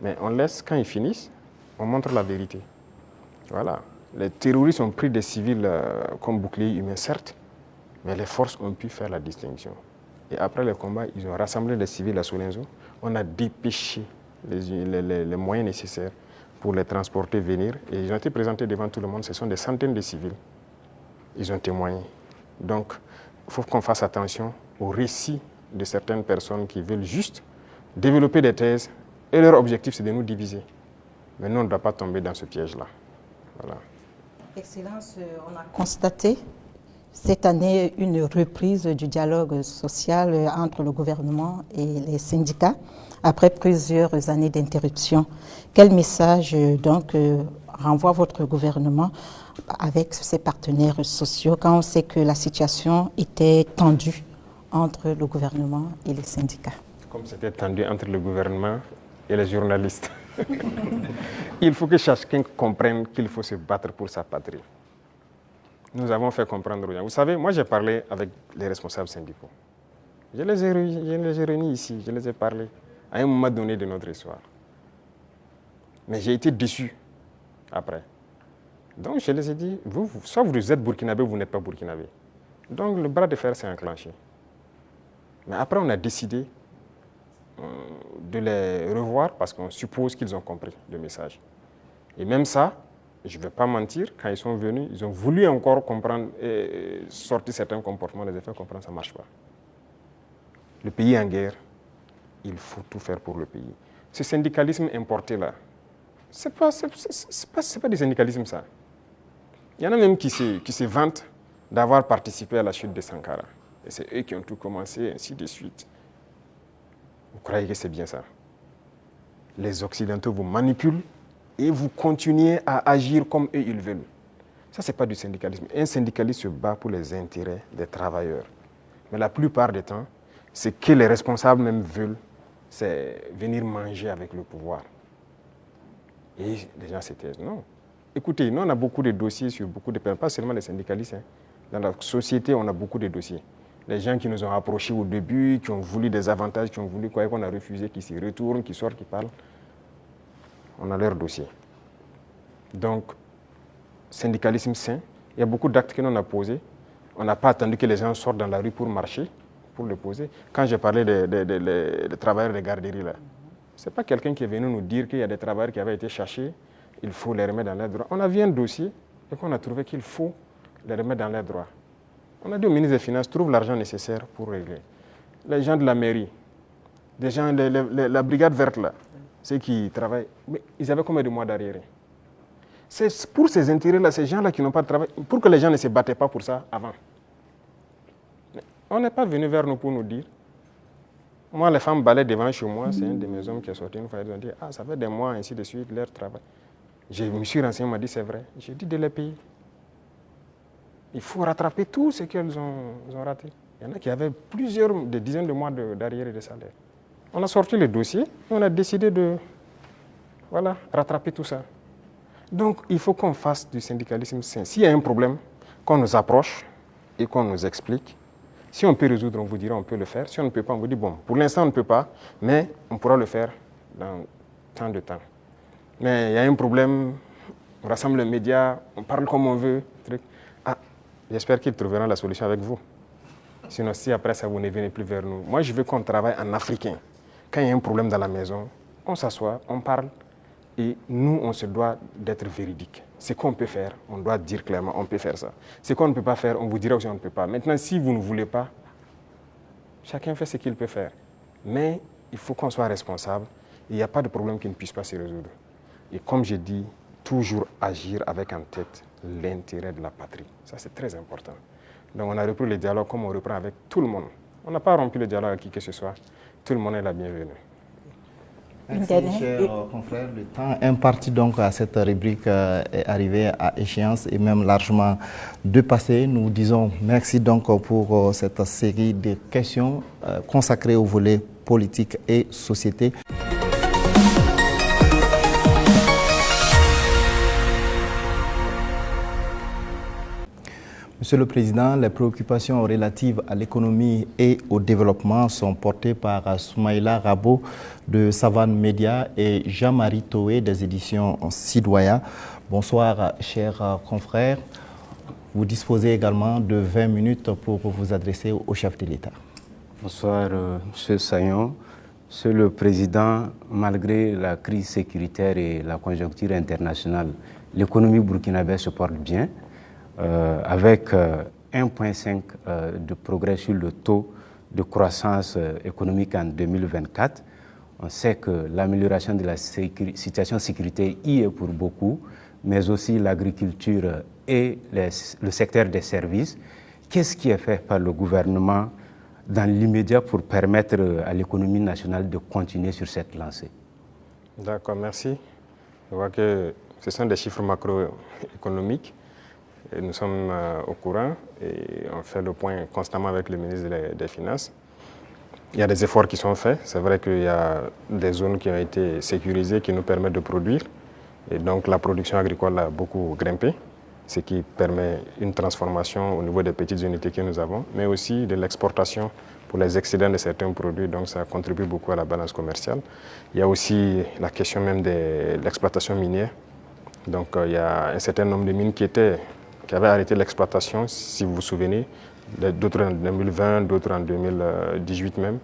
Mais on laisse, quand ils finissent, on montre la vérité. Voilà. Les terroristes ont pris des civils comme boucliers humains, certes, mais les forces ont pu faire la distinction. Et après le combat, ils ont rassemblé les civils à Solenzo. On a dépêché les moyens nécessaires pour les transporter, venir. Et ils ont été présentés devant tout le monde. Ce sont des centaines de civils. Ils ont témoigné. Donc, il faut qu'on fasse attention aux récits de certaines personnes qui veulent juste développer des thèses. Et leur objectif, c'est de nous diviser. Mais nous, on ne doit pas tomber dans ce piège-là. Voilà. Excellence, on a constaté cette année une reprise du dialogue social entre le gouvernement et les syndicats après plusieurs années d'interruption. Quel message donc renvoie votre gouvernement avec ses partenaires sociaux quand on sait que la situation était tendue entre le gouvernement et les syndicats? Comme c'était tendu entre le gouvernement et les journalistes. Il faut que chacun comprenne qu'il faut se battre pour sa patrie. Nous avons fait comprendre aux gens. Vous savez, moi j'ai parlé avec les responsables syndicaux. Je les ai réunis ici, je les ai parlé à un moment donné de notre histoire. Mais j'ai été déçu après. Donc je les ai dit, soit vous êtes burkinabé ou vous n'êtes pas burkinabé. Donc le bras de fer s'est enclenché. Mais après on a décidé de les revoir parce qu'on suppose qu'ils ont compris le message. Et même ça, je ne vais pas mentir, quand ils sont venus, ils ont voulu encore comprendre et sortir certains comportements, les effets comprendre, ça ne marche pas. Le pays est en guerre, il faut tout faire pour le pays. Ce syndicalisme importé-là, ce n'est pas du syndicalisme ça. Il y en a même qui se vantent d'avoir participé à la chute de Sankara. Et c'est eux qui ont tout commencé, ainsi de suite. Vous croyez que c'est bien ça? Les Occidentaux vous manipulent et vous continuez à agir comme eux ils veulent. Ça, ce n'est pas du syndicalisme. Un syndicaliste se bat pour les intérêts des travailleurs. Mais la plupart du temps, ce que les responsables même veulent, c'est venir manger avec le pouvoir. Et les gens se taisent. Non. Écoutez, nous, on a beaucoup de dossiers sur beaucoup de personnes, pas seulement les syndicalistes. Hein. Dans la société, on a beaucoup de dossiers. Les gens qui nous ont approchés au début, qui ont voulu des avantages, qui ont voulu quoi, qu'on a refusé, qui s'y retournent, qui sortent, qui parlent. On a leur dossier. Donc, syndicalisme sain, il y a beaucoup d'actes que l'on a posés. On n'a pas attendu que les gens sortent dans la rue pour marcher, pour le poser. Quand j'ai parlé des travailleurs des garderies, là, ce n'est pas quelqu'un qui est venu nous dire qu'il y a des travailleurs qui avaient été cherchés, il faut les remettre dans leurs droits. On a vu un dossier et qu'on a trouvé qu'il faut les remettre dans leurs droits. On a dit au ministre des Finances, trouve l'argent nécessaire pour régler. Les gens de la mairie, des gens de la brigade verte, là, ceux qui travaillent, mais ils avaient combien de mois d'arriérés? C'est pour ces intérêts-là, ces gens-là qui n'ont pas de travail, pour que les gens ne se battaient pas pour ça avant. Mais on n'est pas venu vers nous pour nous dire. Moi, les femmes balaient devant chez moi, c'est un de mes hommes qui est sorti une fois, ils ont dit, ah, ça fait des mois, ainsi de suite, leur travail. Je me suis renseigné, on m'a dit, c'est vrai. J'ai dit de les payer. Il faut rattraper tout ce qu'elles ont raté. Il y en a qui avaient des dizaines de mois d'arriérés de salaire. On a sorti le dossier et on a décidé de rattraper tout ça. Donc, il faut qu'on fasse du syndicalisme sain. S'il y a un problème, qu'on nous approche et qu'on nous explique. Si on peut résoudre, on vous dira on peut le faire. Si on ne peut pas, on vous dit bon, pour l'instant on ne peut pas, mais on pourra le faire dans tant de temps. Mais il y a un problème, on rassemble les médias, on parle comme on veut. Ah, j'espère qu'ils trouveront la solution avec vous. Sinon, si après ça, vous ne venez plus vers nous. Moi, je veux qu'on travaille en africain. Quand il y a un problème dans la maison, on s'assoit, on parle. Et nous, on se doit d'être véridique. Ce qu'on peut faire, on doit dire clairement, on peut faire ça. Ce qu'on ne peut pas faire, on vous dira aussi on ne peut pas. Maintenant, si vous ne voulez pas, chacun fait ce qu'il peut faire. Mais il faut qu'on soit responsable. Il n'y a pas de problème qui ne puisse pas se résoudre. Et comme j'ai dit, toujours agir avec en tête l'intérêt de la patrie. Ça, c'est très important. Donc, on a repris le dialogue comme on reprend avec tout le monde. On n'a pas rompu le dialogue avec qui que ce soit. Tout le monde est la bienvenue. Merci, chers confrères. Le temps imparti donc à cette rubrique est arrivé à échéance et même largement dépassé. Nous disons merci donc pour cette série de questions consacrées au volet politique et société. Monsieur le Président, les préoccupations relatives à l'économie et au développement sont portées par Soumaïla Rabo de Savane Média et Jean-Marie Toé des éditions Sidoya. Bonsoir, chers confrères. Vous disposez également de 20 minutes pour vous adresser au chef de l'État. Bonsoir, Monsieur Sayon. Monsieur le Président, malgré la crise sécuritaire et la conjoncture internationale, l'économie burkinabé se porte bien. Avec 1,5 de progrès sur le taux de croissance économique en 2024. On sait que l'amélioration de la situation sécuritaire y est pour beaucoup, mais aussi l'agriculture et le secteur des services. Qu'est-ce qui est fait par le gouvernement dans l'immédiat pour permettre à l'économie nationale de continuer sur cette lancée? D'accord, merci. Je vois que ce sont des chiffres macroéconomiques. Et nous sommes au courant et on fait le point constamment avec le ministre des Finances. Il y a des efforts qui sont faits. C'est vrai qu'il y a des zones qui ont été sécurisées qui nous permettent de produire. Et donc la production agricole a beaucoup grimpé, ce qui permet une transformation au niveau des petites unités que nous avons, mais aussi de l'exportation pour les excédents de certains produits. Donc ça contribue beaucoup à la balance commerciale. Il y a aussi la question même de l'exploitation minière. Donc il y a un certain nombre de mines qui avaient arrêté l'exploitation, si vous vous souvenez, d'autres en 2020, d'autres en 2018 même,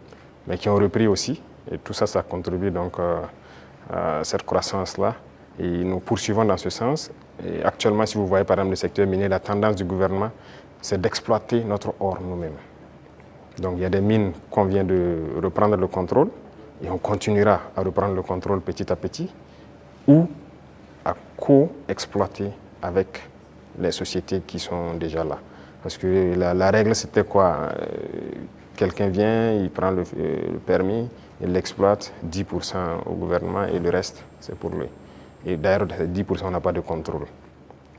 mais qui ont repris aussi. Et tout ça, ça contribue donc à cette croissance-là. Et nous poursuivons dans ce sens. Et actuellement, si vous voyez par exemple le secteur minier, la tendance du gouvernement, c'est d'exploiter notre or nous-mêmes. Donc il y a des mines qu'on vient de reprendre le contrôle et on continuera à reprendre le contrôle petit à petit ou à co-exploiter avec les sociétés qui sont déjà là. Parce que la règle, c'était quoi? Quelqu'un vient, il prend le permis, il l'exploite, 10% au gouvernement et le reste, c'est pour lui. Et d'ailleurs, 10%, on n'a pas de contrôle.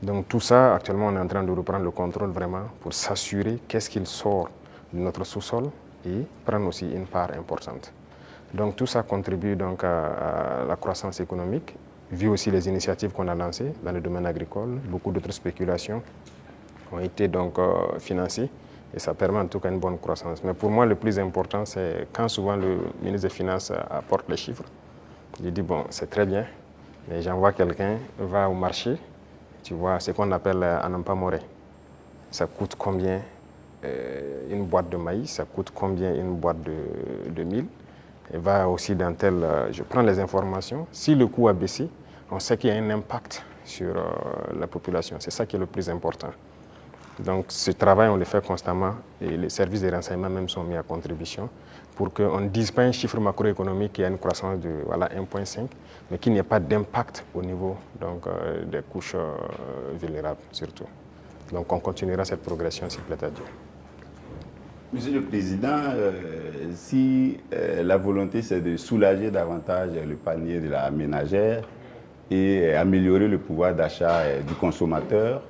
Donc tout ça, actuellement, on est en train de reprendre le contrôle vraiment pour s'assurer qu'est-ce qu'il sort de notre sous-sol et prendre aussi une part importante. Donc tout ça contribue donc à la croissance économique, vu aussi les initiatives qu'on a lancées dans le domaine agricole. Beaucoup d'autres spéculations ont été donc financées et ça permet en tout cas une bonne croissance. Mais pour moi, le plus important, c'est quand souvent le ministre des Finances apporte les chiffres, il dit bon, c'est très bien, mais j'envoie quelqu'un, va au marché, tu vois, ce qu'on appelle Anampa Moré. Ça coûte combien une boîte de maïs, ça coûte combien une boîte de mil. Et va aussi dans tel, je prends les informations. Si le coût a baissé, on sait qu'il y a un impact sur la population. C'est ça qui est le plus important. Donc ce travail, on le fait constamment et les services de renseignement même sont mis à contribution pour qu'on ne dise pas un chiffre macroéconomique qui a une croissance de voilà, 1,5, mais qu'il n'y ait pas d'impact au niveau donc, des couches vulnérables surtout. Donc on continuera cette progression s'il plaît à Dieu. Monsieur le Président, si la volonté c'est de soulager davantage le panier de la ménagère et améliorer le pouvoir d'achat du consommateur,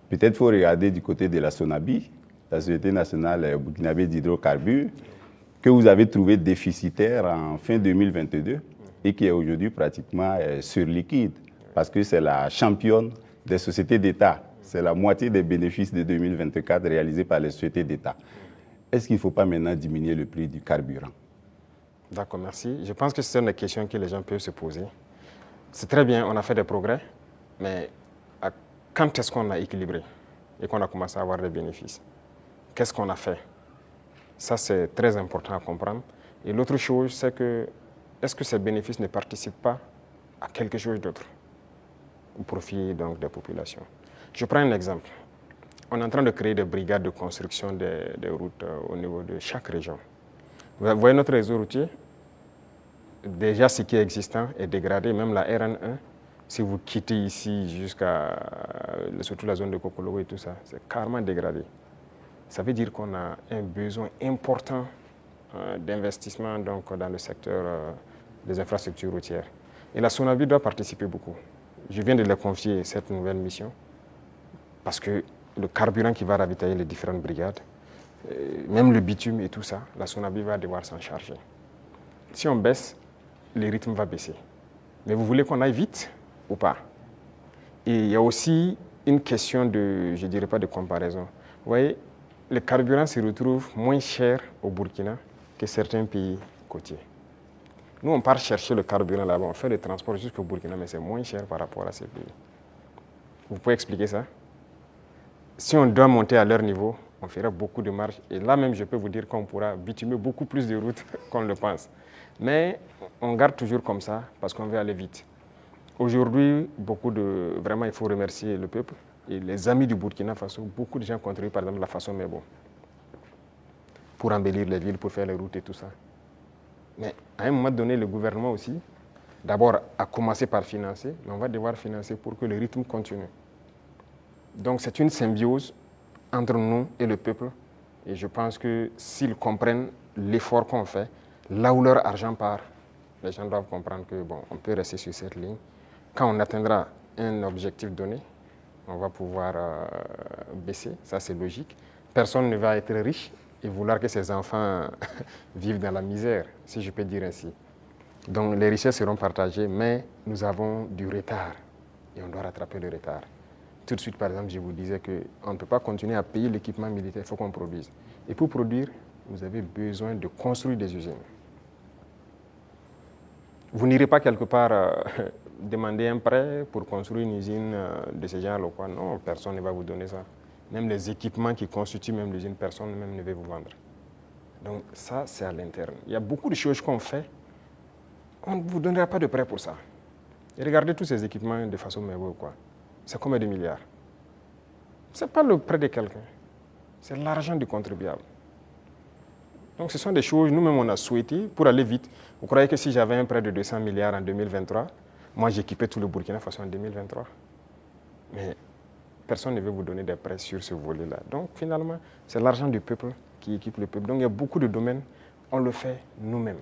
peut-être faut regarder du côté de la SONABI, la Société nationale burkinabé d'hydrocarbures, que vous avez trouvé déficitaire en fin 2022 et qui est aujourd'hui pratiquement surliquide parce que c'est la championne des sociétés d'État. C'est la moitié des bénéfices de 2024 réalisés par les sociétés d'État. Est-ce qu'il ne faut pas maintenant diminuer le prix du carburant? D'accord, merci. Je pense que c'est une question que les gens peuvent se poser. C'est très bien, on a fait des progrès, mais quand est-ce qu'on a équilibré et qu'on a commencé à avoir des bénéfices? Qu'est-ce qu'on a fait? Ça, c'est très important à comprendre. Et l'autre chose, c'est que est-ce que ces bénéfices ne participent pas à quelque chose d'autre au profit donc, des populations? Je prends un exemple. On est en train de créer des brigades de construction des routes au niveau de chaque région. Vous voyez notre réseau routier? Déjà, ce qui est existant est dégradé, même la RN1. Si vous quittez ici jusqu'à surtout la zone de Kokologo et tout ça, c'est carrément dégradé. Ça veut dire qu'on a un besoin important d'investissement donc, dans le secteur des infrastructures routières. Et la SONABI doit participer beaucoup. Je viens de leur confier cette nouvelle mission parce que le carburant qui va ravitailler les différentes brigades, même le bitume et tout ça, la SONABI va devoir s'en charger. Si on baisse, le rythme va baisser. Mais vous voulez qu'on aille vite ou pas? Et il y a aussi une question de, je ne dirais pas de comparaison. Vous voyez, le carburant se retrouve moins cher au Burkina que certains pays côtiers. Nous, on part chercher le carburant là-bas, on fait le transport jusqu'au Burkina, mais c'est moins cher par rapport à ces pays. Vous pouvez expliquer ça? Si on doit monter à leur niveau, on fera beaucoup de marge. Et là même, je peux vous dire qu'on pourra bitumer beaucoup plus de routes qu'on le pense. Mais on garde toujours comme ça parce qu'on veut aller vite. Aujourd'hui, vraiment, il faut remercier le peuple et les amis du Burkina Faso. Beaucoup de gens contribuent, par exemple, la façon Mebo pour embellir les villes, pour faire les routes et tout ça. Mais à un moment donné, le gouvernement aussi, d'abord, a commencé par financer, mais on va devoir financer pour que le rythme continue. Donc c'est une symbiose entre nous et le peuple. Et je pense que s'ils comprennent l'effort qu'on fait, là où leur argent part, les gens doivent comprendre que bon, on peut rester sur cette ligne. Quand on atteindra un objectif donné, on va pouvoir baisser, ça c'est logique. Personne ne va être riche et vouloir que ses enfants vivent dans la misère, si je peux dire ainsi. Donc les richesses seront partagées, mais nous avons du retard et on doit rattraper le retard. Tout de suite, par exemple, je vous disais qu'on ne peut pas continuer à payer l'équipement militaire, il faut qu'on produise. Et pour produire, vous avez besoin de construire des usines. Vous n'irez pas quelque part demander un prêt pour construire une usine de ce genre ou quoi. Non, personne ne va vous donner ça. Même les équipements qui constituent même l'usine, personne même ne va vous vendre. Donc ça, c'est à l'interne. Il y a beaucoup de choses qu'on fait, On ne vous donnera pas de prêt pour ça. Et regardez tous ces équipements de façon merveilleuse, quoi. C'est combien de milliards? Ce n'est pas le prêt de quelqu'un, c'est l'argent du contribuable. Donc ce sont des choses, nous-mêmes on a souhaité, pour aller vite. Vous croyez que si j'avais un prêt de 200 milliards en 2023, moi j'équipais tout le Burkina Faso en 2023? Mais personne ne veut vous donner des prêts sur ce volet-là. Donc finalement, c'est l'argent du peuple qui équipe le peuple. Donc il y a beaucoup de domaines, on le fait nous-mêmes.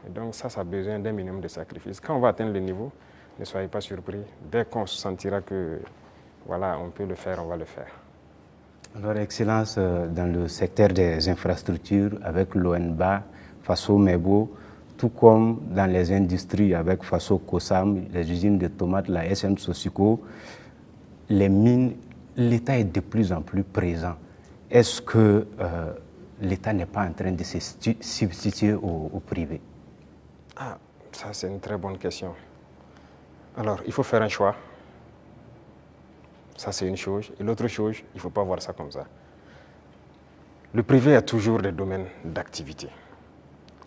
Et donc ça a besoin d'un minimum de sacrifices. Quand on va atteindre le niveau, ne soyez pas surpris. Dès qu'on se sentira que voilà, on peut le faire, on va le faire. Alors, Excellence, dans le secteur des infrastructures, avec l'ONBA, Faso Mebo, tout comme dans les industries avec Faso Kosam, les usines de tomates, la SM Sosiko, les mines, l'État est de plus en plus présent. Est-ce que l'État n'est pas en train de se substituer au privé? Ah, ça c'est une très bonne question. Alors, il faut faire un choix. Ça, c'est une chose. Et l'autre chose, il ne faut pas voir ça comme ça. Le privé a toujours des domaines d'activité.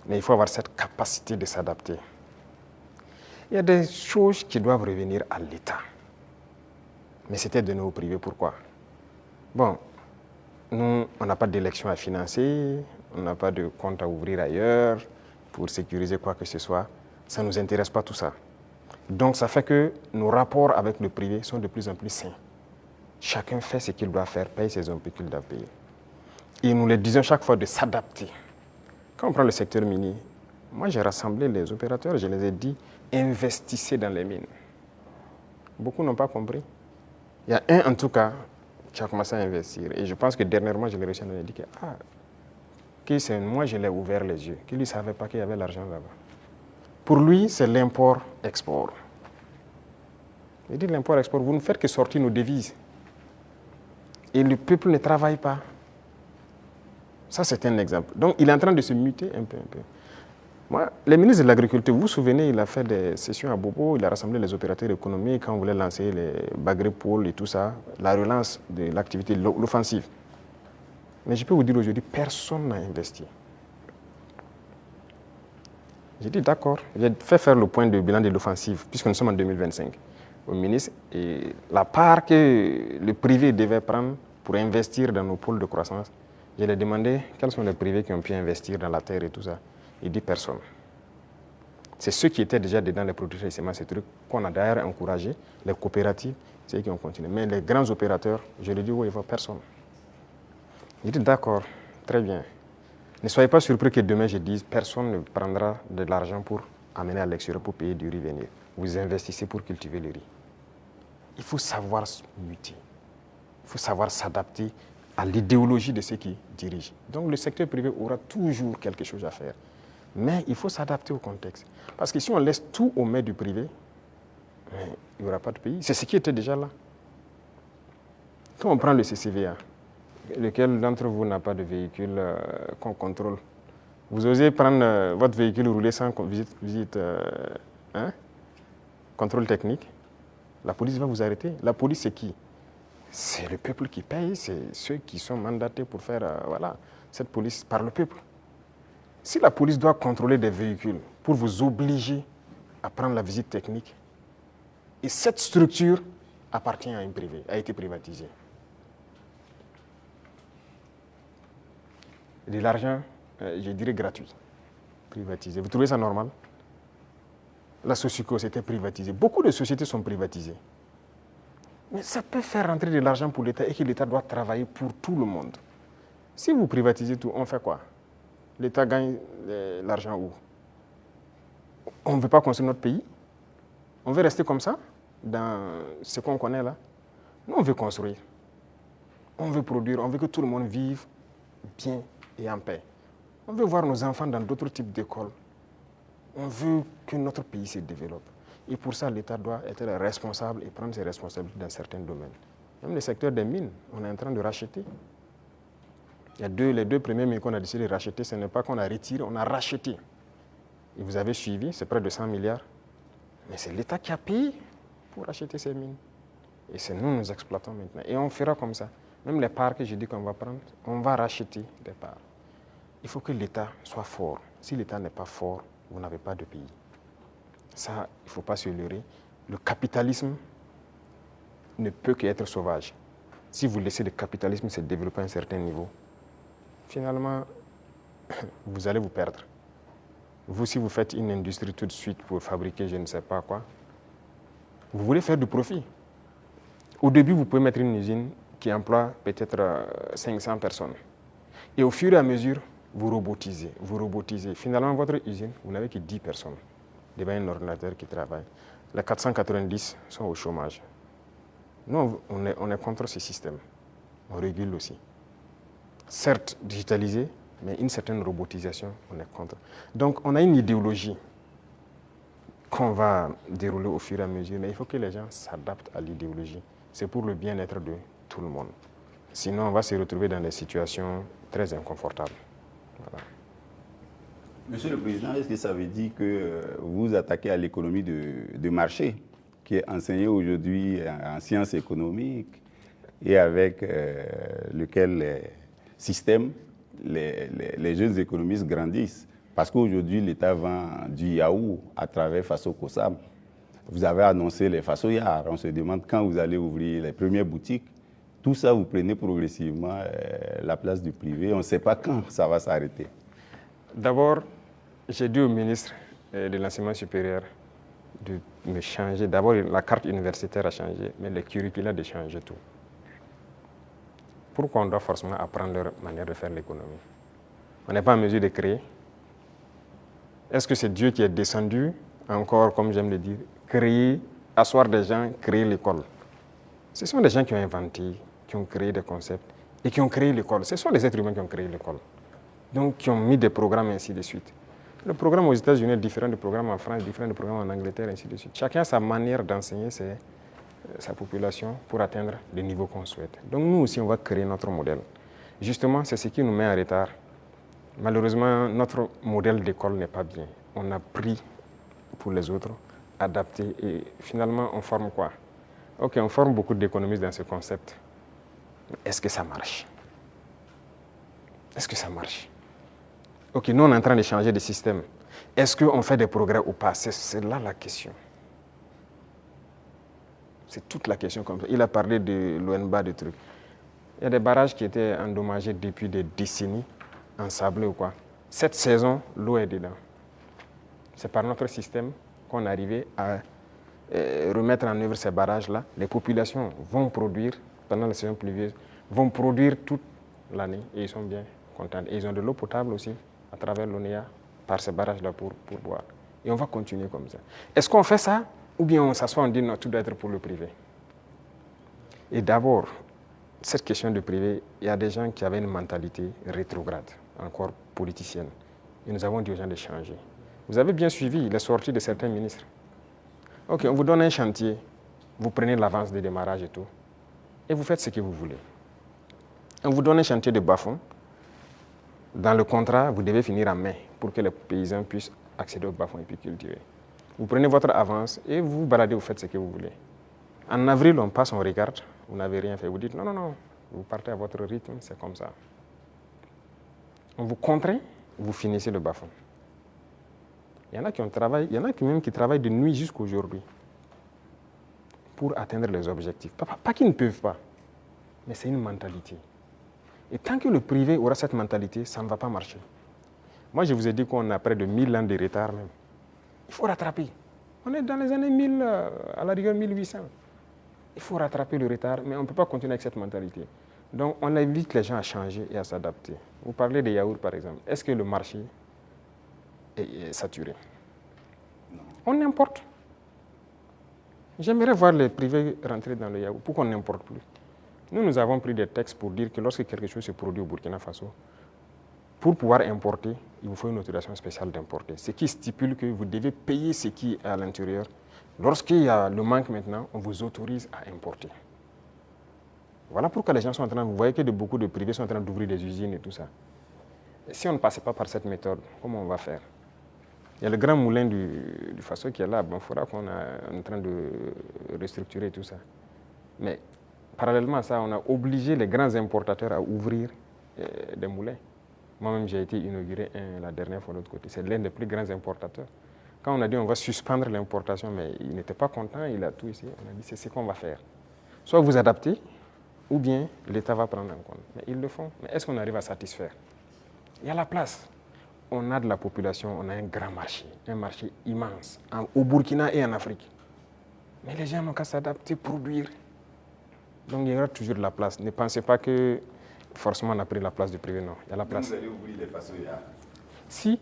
Mais il faut avoir cette capacité de s'adapter. Il y a des choses qui doivent revenir à l'État. Mais c'était donné au privé. Pourquoi? Bon, nous, on n'a pas d'élection à financer, on n'a pas de compte à ouvrir ailleurs pour sécuriser quoi que ce soit. Ça ne nous intéresse pas tout ça. Donc, ça fait que nos rapports avec le privé sont de plus en plus sains. Chacun fait ce qu'il doit faire, paye ses impôts qu'il doit payer. Et nous les disons chaque fois de s'adapter. Quand on prend le secteur minier, moi j'ai rassemblé les opérateurs, je les ai dit, investissez dans les mines. Beaucoup n'ont pas compris. Il y a un en tout cas qui a commencé à investir. Et je pense que dernièrement, je l'ai reçu, on a dit que moi je l'ai ouvert les yeux, qu'il ne savait pas qu'il y avait l'argent là-bas. Pour lui, c'est l'import-export. Il dit l'import-export, vous ne faites que sortir nos devises. Et le peuple ne travaille pas. Ça, c'est un exemple. Donc, il est en train de se muter un peu. Moi, le ministre de l'Agriculture, vous vous souvenez, il a fait des sessions à Bobo, il a rassemblé les opérateurs économiques quand on voulait lancer les bagré pôles et tout ça, la relance de l'activité, l'offensive. Mais je peux vous dire aujourd'hui, personne n'a investi. J'ai dit d'accord, j'ai fait faire le point de bilan de l'offensive, puisque nous sommes en 2025, au ministre, et la part que le privé devait prendre pour investir dans nos pôles de croissance, je lui ai demandé quels sont les privés qui ont pu investir dans la terre et tout ça. Il dit personne. C'est ceux qui étaient déjà dedans, les producteurs de semences, ces trucs, qu'on a d'ailleurs encouragé, les coopératives, c'est eux qui ont continué. Mais les grands opérateurs, je lui ai dit, oui, il ne faut personne. Il dit d'accord, très bien. Ne soyez pas surpris que demain je dise personne ne prendra de l'argent pour amener à l'extérieur pour payer du riz venir. Vous investissez pour cultiver le riz. Il faut savoir se muter. Il faut savoir s'adapter à l'idéologie de ceux qui dirigent. Donc le secteur privé aura toujours quelque chose à faire. Mais il faut s'adapter au contexte. Parce que si on laisse tout aux mains du privé, il n'y aura pas de pays. C'est ce qui était déjà là. Quand on prend le CCVA, lequel d'entre vous n'a pas de véhicule qu'on contrôle? Vous osez prendre votre véhicule rouler sans visite contrôle technique? La police va vous arrêter. La police, c'est qui? C'est le peuple qui paye, c'est ceux qui sont mandatés pour faire cette police par le peuple. Si la police doit contrôler des véhicules pour vous obliger à prendre la visite technique, et cette structure appartient à une privée, a été privatisée. De l'argent, je dirais gratuit, privatisé. Vous trouvez ça normal? La Sosiko, c'était privatisé. Beaucoup de sociétés sont privatisées. Mais ça peut faire rentrer de l'argent pour l'État et que l'État doit travailler pour tout le monde. Si vous privatisez tout, on fait quoi? L'État gagne l'argent où? On ne veut pas construire notre pays? On veut rester comme ça, dans ce qu'on connaît là? Nous, on veut construire. On veut produire, on veut que tout le monde vive bien et en paix. On veut voir nos enfants dans d'autres types d'écoles. On veut que notre pays se développe. Et pour ça, l'État doit être responsable et prendre ses responsabilités dans certains domaines. Même le secteur des mines, on est en train de racheter. Il y a les deux premières mines qu'on a décidé de racheter, ce n'est pas qu'on a retiré, on a racheté. Et vous avez suivi, c'est près de 100 milliards. Mais c'est l'État qui a payé pour racheter ces mines. Et c'est nous exploitons maintenant. Et on fera comme ça. Même les parts que j'ai dit qu'on va prendre, on va racheter des parts. Il faut que l'État soit fort. Si l'État n'est pas fort, vous n'avez pas de pays. Ça, il ne faut pas se leurrer. Le capitalisme ne peut qu'être sauvage. Si vous laissez le capitalisme se développer à un certain niveau, finalement, vous allez vous perdre. Vous, si vous faites une industrie tout de suite pour fabriquer je ne sais pas quoi, vous voulez faire du profit. Au début, vous pouvez mettre une usine qui emploie peut-être 500 personnes. Et au fur et à mesure, vous robotisez. Finalement, votre usine, vous n'avez que 10 personnes. Devant un ordinateur qui travaille. Les 490 sont au chômage. Nous, on est contre ce système. On régule aussi. Certes, digitalisé, mais une certaine robotisation, on est contre. Donc, on a une idéologie qu'on va dérouler au fur et à mesure, mais il faut que les gens s'adaptent à l'idéologie. C'est pour le bien-être de tout le monde. Sinon, on va se retrouver dans des situations très inconfortables. Voilà. Monsieur le Président, est-ce que ça veut dire que vous attaquez à l'économie de marché, qui est enseignée aujourd'hui en sciences économiques et avec lequel les systèmes, les jeunes économistes grandissent? Parce qu'aujourd'hui, l'État vend du yaourt à travers Faso Kosam. Vous avez annoncé les Fasoyards. On se demande quand vous allez ouvrir les premières boutiques. Tout ça, vous prenez progressivement la place du privé. On ne sait pas quand ça va s'arrêter. D'abord, j'ai dit au ministre de l'Enseignement supérieur de me changer. D'abord, la carte universitaire a changé, mais le curriculum de changer tout. Pourquoi on doit forcément apprendre leur manière de faire l'économie? On n'est pas en mesure de créer. Est-ce que c'est Dieu qui est descendu, encore, comme j'aime le dire, créer, asseoir des gens, créer l'école? Ce sont des gens qui ont inventé, qui ont créé des concepts et qui ont créé l'école. Ce sont les êtres humains qui ont créé l'école. Donc, qui ont mis des programmes, ainsi de suite. Le programme aux États-Unis est différent du programme en France, différent du programme en Angleterre, ainsi de suite. Chacun a sa manière d'enseigner sa population pour atteindre le niveau qu'on souhaite. Donc, nous aussi, on va créer notre modèle. Justement, c'est ce qui nous met en retard. Malheureusement, notre modèle d'école n'est pas bien. On a pris pour les autres, adapté, et finalement, on forme quoi? Ok, on forme beaucoup d'économistes dans ce concept. Mais est-ce que ça marche? Est-ce que ça marche? Ok, nous, on est en train de changer de système. Est-ce qu'on fait des progrès ou pas? C'est là la question. C'est toute la question comme ça. Il a parlé de l'ONBA, de trucs. Il y a des barrages qui étaient endommagés depuis des décennies, ensablés ou quoi. Cette saison, l'eau est dedans. C'est par notre système qu'on est arrivé à remettre en œuvre ces barrages-là. Les populations vont produire, pendant la saison pluvieuse, vont produire toute l'année et ils sont bien contents. Et ils ont de l'eau potable aussi, à travers l'ONEA, par ces barrages-là pour boire. Et on va continuer comme ça. Est-ce qu'on fait ça ou bien on s'assoit, on dit non, tout doit être pour le privé? Et d'abord, cette question de privé, il y a des gens qui avaient une mentalité rétrograde, encore politicienne. Et nous avons dit aux gens de changer. Vous avez bien suivi les sorties de certains ministres. Ok, on vous donne un chantier, vous prenez l'avance de démarrage et tout, et vous faites ce que vous voulez. On vous donne un chantier de bas-fond. Dans le contrat, vous devez finir en mai pour que les paysans puissent accéder au bas-fond et puis cultiver. Vous prenez votre avance et vous vous baladez, vous faites ce que vous voulez. En avril, on passe, on regarde, vous n'avez rien fait. Vous dites non, non, non, vous partez à votre rythme, c'est comme ça. On vous contraint, vous finissez le bas-fond. Il y en a qui travaillent, il y en a même qui travaillent de nuit jusqu'à aujourd'hui pour atteindre les objectifs. Pas qu'ils ne peuvent pas, mais c'est une mentalité. Et tant que le privé aura cette mentalité, ça ne va pas marcher. Moi, je vous ai dit qu'on a près de 1000 ans de retard même. Il faut rattraper. On est dans les années 1000, à la rigueur 1800. Il faut rattraper le retard, mais on ne peut pas continuer avec cette mentalité. Donc, on invite les gens à changer et à s'adapter. Vous parlez des yaourts, par exemple. Est-ce que le marché est saturé? Non. On importe. J'aimerais voir les privés rentrer dans le yaourt. Pourquoi on n'importe plus? Nous avons pris des textes pour dire que lorsque quelque chose se produit au Burkina Faso, pour pouvoir importer, il vous faut une autorisation spéciale d'importer. Ce qui stipule que vous devez payer ce qui est à l'intérieur. Lorsqu'il y a le manque maintenant, on vous autorise à importer. Voilà pourquoi les gens sont en train, vous voyez que beaucoup de privés sont en train d'ouvrir des usines et tout ça. Et si on ne passait pas par cette méthode, comment on va faire? Il y a le grand moulin du Faso qui est là, bon, il faudra qu'on est en train de restructurer tout ça. Mais parallèlement à ça, on a obligé les grands importateurs à ouvrir des moulins. Moi-même, j'ai été inauguré la dernière fois de l'autre côté. C'est l'un des plus grands importateurs. Quand on a dit on va suspendre l'importation, mais il n'était pas content, il a tout essayé. On a dit c'est ce qu'on va faire. Soit vous adaptez, ou bien l'État va prendre en compte. Mais ils le font. Mais est-ce qu'on arrive à satisfaire? Il y a la place. On a de la population, on a un grand marché, un marché immense, au Burkina et en Afrique. Mais les gens n'ont qu'à s'adapter, produire. Donc il y aura toujours de la place. Ne pensez pas que forcément on a pris la place du privé, non. Il y a la place. Vous allez ouvrir les façonnières. Si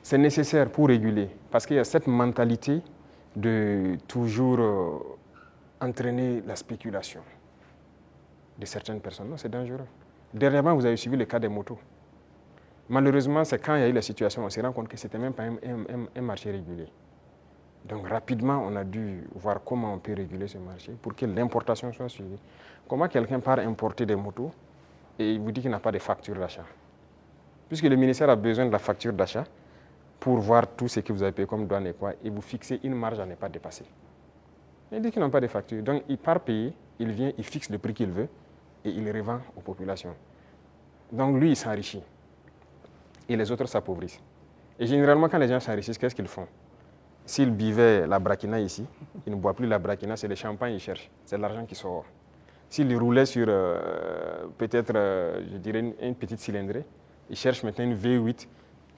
c'est nécessaire pour réguler, parce qu'il y a cette mentalité de toujours entraîner la spéculation de certaines personnes. Non, c'est dangereux. Dernièrement, vous avez suivi le cas des motos. Malheureusement, c'est quand il y a eu la situation, on s'est rendu compte que ce n'était même pas un marché régulier. Donc rapidement, on a dû voir comment on peut réguler ce marché pour que l'importation soit suivie. Comment quelqu'un part importer des motos et il vous dit qu'il n'a pas de facture d'achat? Puisque le ministère a besoin de la facture d'achat pour voir tout ce que vous avez payé comme douane et quoi, et vous fixez une marge à ne pas dépasser. Il dit qu'il n'a pas de facture. Donc il part payer, il vient, il fixe le prix qu'il veut et il revend aux populations. Donc lui, il s'enrichit. Et les autres s'appauvrissent. Et généralement, quand les gens s'enrichissent, qu'est-ce qu'ils font? S'ils buvaient la braquina ici, ils ne boivent plus la braquina, c'est le champagne qu'ils cherchent. C'est l'argent qui sort. S'ils roulaient sur peut-être, je dirais, une petite cylindrée, ils cherchent maintenant une V8.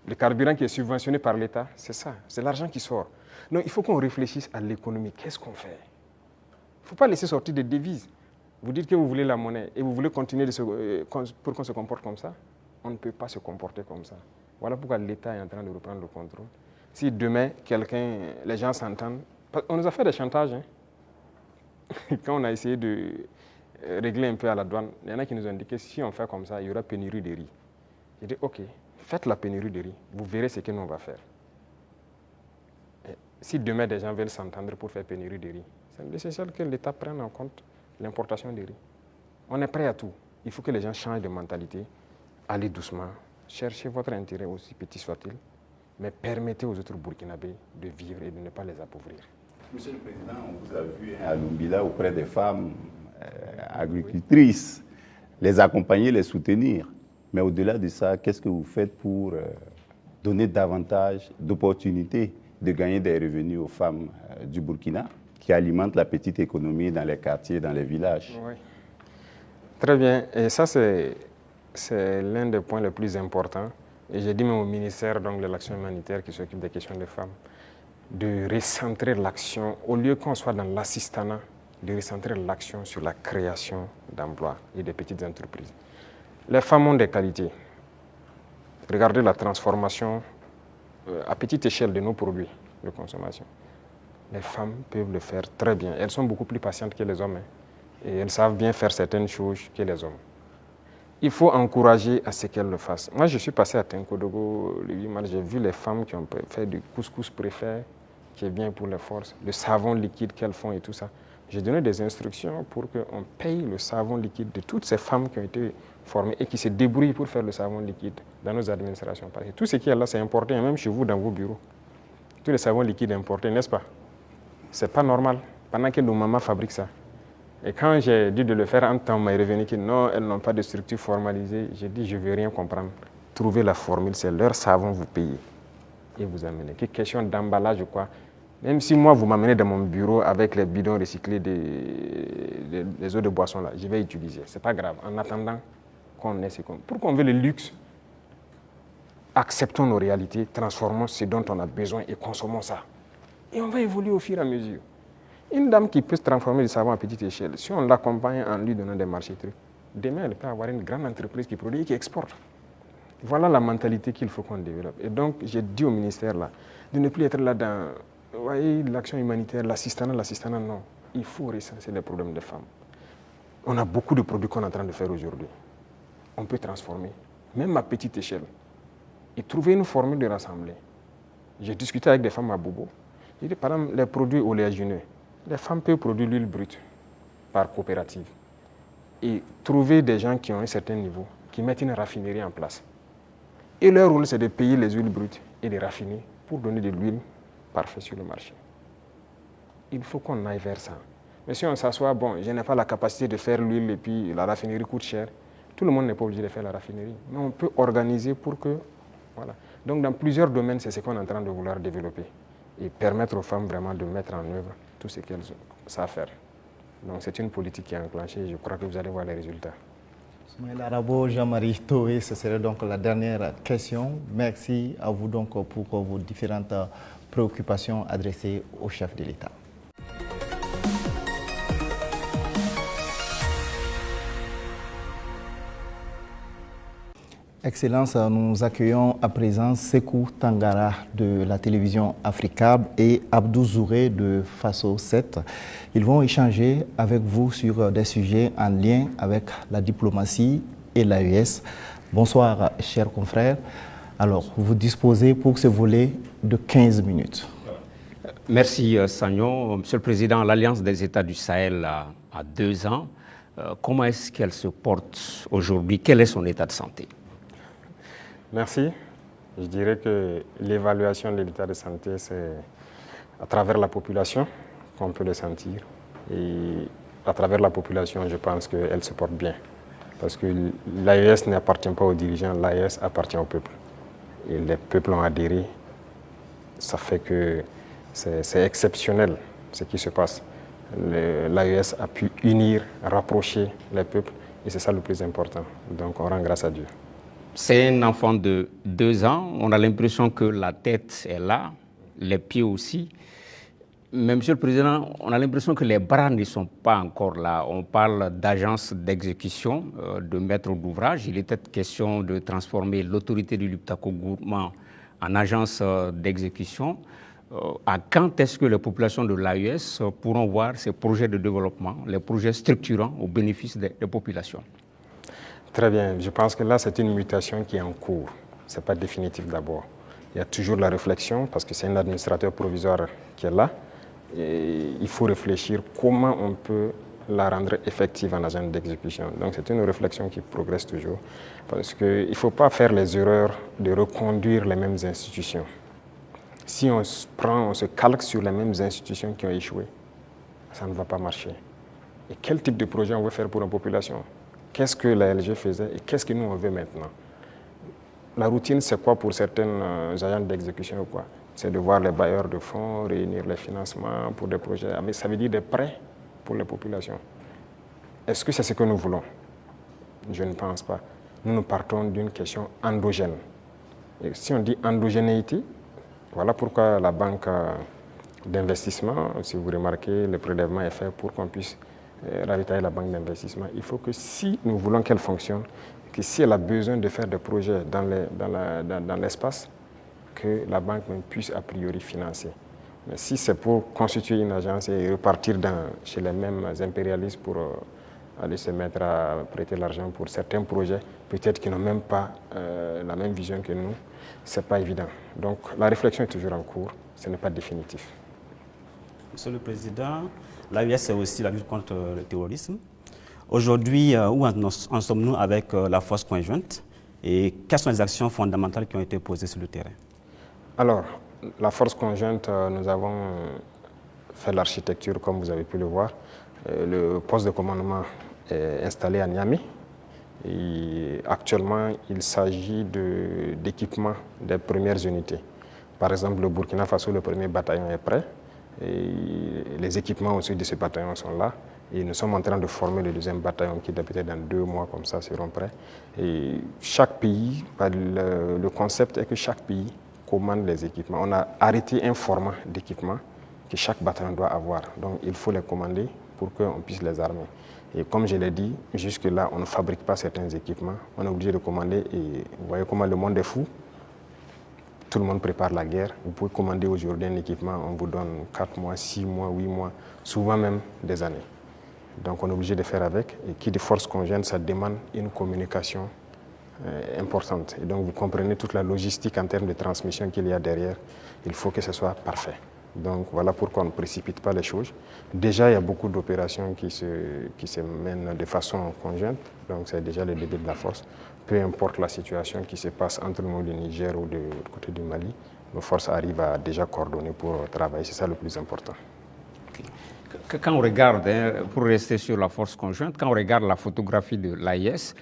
Le carburant qui est subventionné par l'État, c'est ça, c'est l'argent qui sort. Donc il faut qu'on réfléchisse à l'économie. Qu'est-ce qu'on fait? Il ne faut pas laisser sortir des devises. Vous dites que vous voulez la monnaie et vous voulez continuer pour qu'on se comporte comme ça. On ne peut pas se comporter comme ça. Voilà pourquoi l'État est en train de reprendre le contrôle. Si demain, les gens s'entendent, on nous a fait des chantages. Hein. Quand on a essayé de régler un peu à la douane, il y en a qui nous ont dit que si on fait comme ça, il y aura pénurie de riz. J'ai dit, ok, faites la pénurie de riz, vous verrez ce que nous on va faire. Et si demain des gens veulent s'entendre pour faire pénurie de riz, c'est nécessaire que l'État prenne en compte l'importation de riz. On est prêt à tout. Il faut que les gens changent de mentalité, allez doucement, cherchez votre intérêt aussi petit soit-il, mais permettez aux autres Burkinabés de vivre et de ne pas les appauvrir. Monsieur le Président, on vous a vu à Lumbila auprès des femmes agricultrices, les accompagner, les soutenir. Mais au-delà de ça, qu'est-ce que vous faites pour donner davantage d'opportunités de gagner des revenus aux femmes du Burkina qui alimentent la petite économie dans les quartiers, dans les villages? Oui. Très bien. Et ça, c'est l'un des points les plus importants. Et j'ai dit même au ministère de l'Action humanitaire qui s'occupe des questions des femmes, de recentrer l'action, au lieu qu'on soit dans l'assistanat, de recentrer l'action sur la création d'emplois et des petites entreprises. Les femmes ont des qualités. Regardez la transformation à petite échelle de nos produits de consommation. Les femmes peuvent le faire très bien. Elles sont beaucoup plus patientes que les hommes. Hein, et elles savent bien faire certaines choses que les hommes. Il faut encourager à ce qu'elles le fassent. Moi, je suis passé à Tenkodogo le 8 mars, j'ai vu les femmes qui ont fait du couscous préfet, qui est bien pour les forces, le savon liquide qu'elles font et tout ça. J'ai donné des instructions pour qu'on paye le savon liquide de toutes ces femmes qui ont été formées et qui se débrouillent pour faire le savon liquide dans nos administrations. Parce que tout ce qui est là, c'est importé, même chez vous, dans vos bureaux. Tous les savons liquides importés, n'est-ce pas? C'est pas normal, pendant que nos mamans fabriquent ça. Et quand j'ai dit de le faire, un temps, on m'a revenu que non, elles n'ont pas de structure formalisée. J'ai dit, je ne veux rien comprendre. Trouvez la formule, c'est leur savon, vous payez. Et vous amenez. Que question d'emballage ou quoi. Même si moi, vous m'amenez dans mon bureau avec les bidons recyclés des eaux de boisson, là, je vais utiliser. Ce n'est pas grave. En attendant qu'on ait ce qu'on... Pour qu'on veut le luxe, acceptons nos réalités, transformons ce dont on a besoin et consommons ça. Et on va évoluer au fur et à mesure. Une dame qui peut se transformer du savon à petite échelle, si on l'accompagne en lui donnant des marchés trucs, demain, elle peut avoir une grande entreprise qui produit et qui exporte. Voilà la mentalité qu'il faut qu'on développe. Et donc, j'ai dit au ministère là, de ne plus être là dans, vous voyez, l'action humanitaire, l'assistanat, non. Il faut recenser les problèmes des femmes. On a beaucoup de produits qu'on est en train de faire aujourd'hui. On peut transformer, même à petite échelle, et trouver une formule de rassembler. J'ai discuté avec des femmes à Bobo. J'ai dit, par exemple, les produits oléagineux, les femmes peuvent produire l'huile brute par coopérative et trouver des gens qui ont un certain niveau, qui mettent une raffinerie en place. Et leur rôle, c'est de payer les huiles brutes et de raffiner pour donner de l'huile parfaite sur le marché. Il faut qu'on aille vers ça. Mais si on s'assoit, bon, je n'ai pas la capacité de faire l'huile et puis la raffinerie coûte cher, tout le monde n'est pas obligé de faire la raffinerie. Mais on peut organiser pour que... Voilà. Donc dans plusieurs domaines, c'est ce qu'on est en train de vouloir développer. et permettre aux femmes vraiment de mettre en œuvre tout ce qu'elles savent faire. Donc c'est une politique qui est enclenchée et je crois que vous allez voir les résultats. Soumaïla Arabo, Jean-Marie Toé, ce serait donc la dernière question. Merci à vous donc pour vos différentes préoccupations adressées au chef de l'État. Excellence, nous accueillons à présent Sekou Tangara de la télévision Africable et Abdou Zouré de Faso 7. Ils vont échanger avec vous sur des sujets en lien avec la diplomatie et l'AES. Bonsoir, chers confrères. Alors, vous disposez pour ce volet de 15 minutes. Merci, Sagnon. Monsieur le Président, l'Alliance des États du Sahel a 2 ans. Comment est-ce qu'elle se porte aujourd'hui? Quel est son état de santé? Merci. Je dirais que l'évaluation de l'état de santé, c'est à travers la population qu'on peut le sentir. Et à travers la population, je pense qu'elle se porte bien. Parce que l'AES n'appartient pas aux dirigeants, l'AES appartient au peuple. Et les peuples ont adhéré. Ça fait que c'est exceptionnel ce qui se passe. L'AES a pu unir, rapprocher les peuples et c'est ça le plus important. Donc on rend grâce à Dieu. C'est un enfant de 2 ans. On a l'impression que la tête est là, les pieds aussi. Mais Monsieur le Président, on a l'impression que les bras ne sont pas encore là. On parle d'agence d'exécution, de maître d'ouvrage. Il était question de transformer l'autorité du Liptako Gourmand en agence d'exécution. À quand est-ce que les populations de l'AES pourront voir ces projets de développement, les projets structurants au bénéfice des populations? Très bien. Je pense que là, c'est une mutation qui est en cours. Ce n'est pas définitif d'abord. Il y a toujours la réflexion, parce que c'est un administrateur provisoire qui est là. Et il faut réfléchir comment on peut la rendre effective en agent d'exécution. Donc c'est une réflexion qui progresse toujours. Parce qu'il ne faut pas faire les erreurs de reconduire les mêmes institutions. Si on se calque sur les mêmes institutions qui ont échoué, ça ne va pas marcher. Et quel type de projet on veut faire pour la population? Qu'est-ce que la LG faisait et qu'est-ce que nous on veut maintenant? La routine, c'est quoi pour certains agents d'exécution ou quoi? C'est de voir les bailleurs de fonds, réunir les financements pour des projets. Mais ça veut dire des prêts pour les populations. Est-ce que c'est ce que nous voulons? Je ne pense pas. Nous partons d'une question endogène. Et si on dit endogénéité, voilà pourquoi la banque d'investissement, si vous remarquez, le prélèvement est fait pour qu'on puisse ravitailler la banque d'investissement. Il faut que si nous voulons qu'elle fonctionne, que si elle a besoin de faire des projets dans l'espace, que la banque puisse a priori financer. Mais si c'est pour constituer une agence et repartir chez les mêmes impérialistes pour aller se mettre à prêter l'argent pour certains projets, peut-être qu'ils n'ont même pas la même vision que nous, ce n'est pas évident. Donc la réflexion est toujours en cours, ce n'est pas définitif. Monsieur le Président, l'AES c'est aussi la lutte contre le terrorisme. Aujourd'hui, où en sommes-nous avec la force conjointe et quelles sont les actions fondamentales qui ont été posées sur le terrain? Alors, la force conjointe, nous avons fait l'architecture comme vous avez pu le voir. Le poste de commandement est installé à Niamey. Et actuellement, il s'agit d'équipement des premières unités. Par exemple, le Burkina Faso, le premier bataillon est prêt. Et les équipements aussi de ce bataillon sont là. Et nous sommes en train de former le deuxième bataillon qui peut-être dans 2 mois comme ça seront prêts. Et chaque pays, le concept est que chaque pays commande les équipements. On a arrêté un format d'équipement que chaque bataillon doit avoir. Donc il faut les commander pour qu'on puisse les armer. Et comme je l'ai dit, jusque-là, on ne fabrique pas certains équipements. On est obligé de commander et vous voyez comment le monde est fou. Tout le monde prépare la guerre. Vous pouvez commander aujourd'hui un équipement, on vous donne 4 mois, 6 mois, 8 mois, souvent même des années. Donc on est obligé de faire avec. Et qui dit force conjointe, ça demande une communication importante. Et donc vous comprenez toute la logistique en termes de transmission qu'il y a derrière. Il faut que ce soit parfait. Donc voilà pourquoi on ne précipite pas les choses. Déjà, il y a beaucoup d'opérations qui se mènent de façon conjointe. Donc c'est déjà le début de la force. Peu importe la situation qui se passe entre nous, le Niger ou du côté du Mali, nos forces arrivent à déjà coordonner pour travailler. C'est ça le plus important. Okay. Quand on regarde, pour rester sur la force conjointe, quand on regarde la photographie de l'AIS,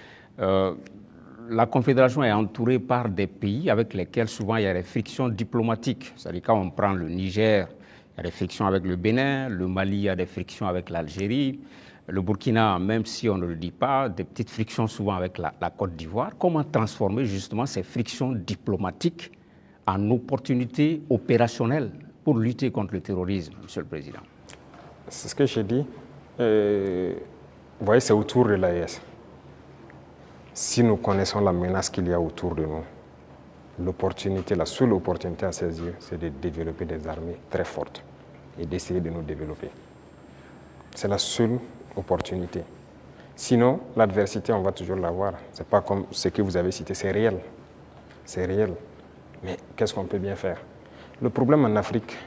la Confédération est entourée par des pays avec lesquels souvent il y a des frictions diplomatiques. C'est-à-dire quand on prend le Niger, il y a des frictions avec le Bénin, le Mali, il y a des frictions avec l'Algérie, le Burkina, même si on ne le dit pas, des petites frictions souvent avec la Côte d'Ivoire. Comment transformer justement ces frictions diplomatiques en opportunités opérationnelles pour lutter contre le terrorisme, Monsieur le Président? C'est ce que j'ai dit. Vous voyez, c'est autour de l'AES. Si nous connaissons la menace qu'il y a autour de nous, l'opportunité, la seule opportunité à saisir, c'est de développer des armées très fortes et d'essayer de nous développer. C'est la seule opportunité. Sinon, l'adversité, on va toujours l'avoir. Ce n'est pas comme ce que vous avez cité, c'est réel. C'est réel. Mais qu'est-ce qu'on peut bien faire? Le problème en Afrique,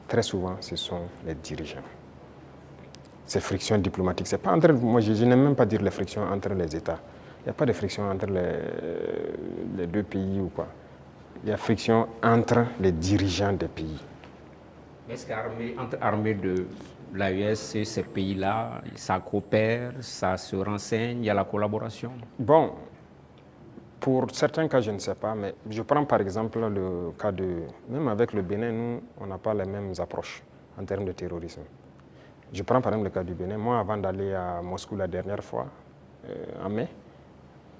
très souvent, ce sont les dirigeants. Ces frictions diplomatiques, c'est pas entre, moi je n'aime même pas dire les frictions entre les États. Il n'y a pas de friction entre les deux pays ou quoi. Il y a friction entre les dirigeants des pays. Est-ce qu'entre armées de l'AES et ces pays-là, ça coopère, ça se renseigne, il y a la collaboration? Bon, pour certains cas, je ne sais pas, mais je prends par exemple le cas de... Même avec le Bénin, nous, on n'a pas les mêmes approches en termes de terrorisme. Je prends par exemple le cas du Bénin. Moi, avant d'aller à Moscou la dernière fois, en mai,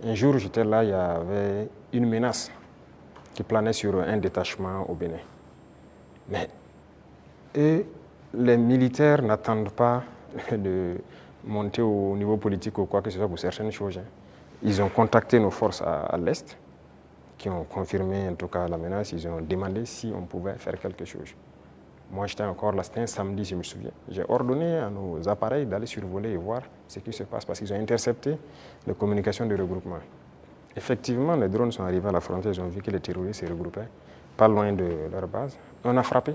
un jour, j'étais là, il y avait une menace qui planait sur un détachement au Bénin. Mais les militaires n'attendent pas de monter au niveau politique ou quoi que ce soit pour certaines choses. Ils ont contacté nos forces à l'Est, qui ont confirmé en tout cas la menace. Ils ont demandé si on pouvait faire quelque chose. Moi, j'étais encore là, c'était un samedi, je me souviens. J'ai ordonné à nos appareils d'aller survoler et voir ce qui se passe, parce qu'ils ont intercepté les communications de regroupement. Effectivement, les drones sont arrivés à la frontière, ils ont vu que les terroristes se regroupaient pas loin de leur base. On a frappé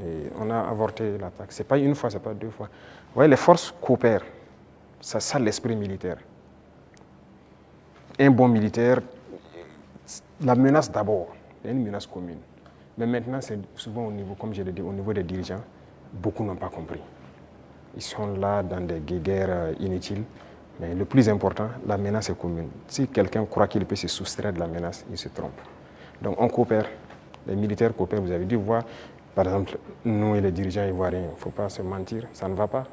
et on a avorté l'attaque. Ce n'est pas une fois, ce n'est pas deux fois. Vous voyez, les forces coopèrent. C'est ça l'esprit militaire. Un bon militaire, la menace d'abord, il y a une menace commune. Mais maintenant, c'est souvent au niveau, comme je l'ai dit, au niveau des dirigeants, beaucoup n'ont pas compris. Ils sont là dans des guerres inutiles. Mais le plus important, la menace est commune. Si quelqu'un croit qu'il peut se soustraire de la menace, il se trompe. Donc on coopère. Les militaires coopèrent. Vous avez dû voir, par exemple, nous et les dirigeants ivoiriens, il ne faut pas se mentir, ça ne va pas.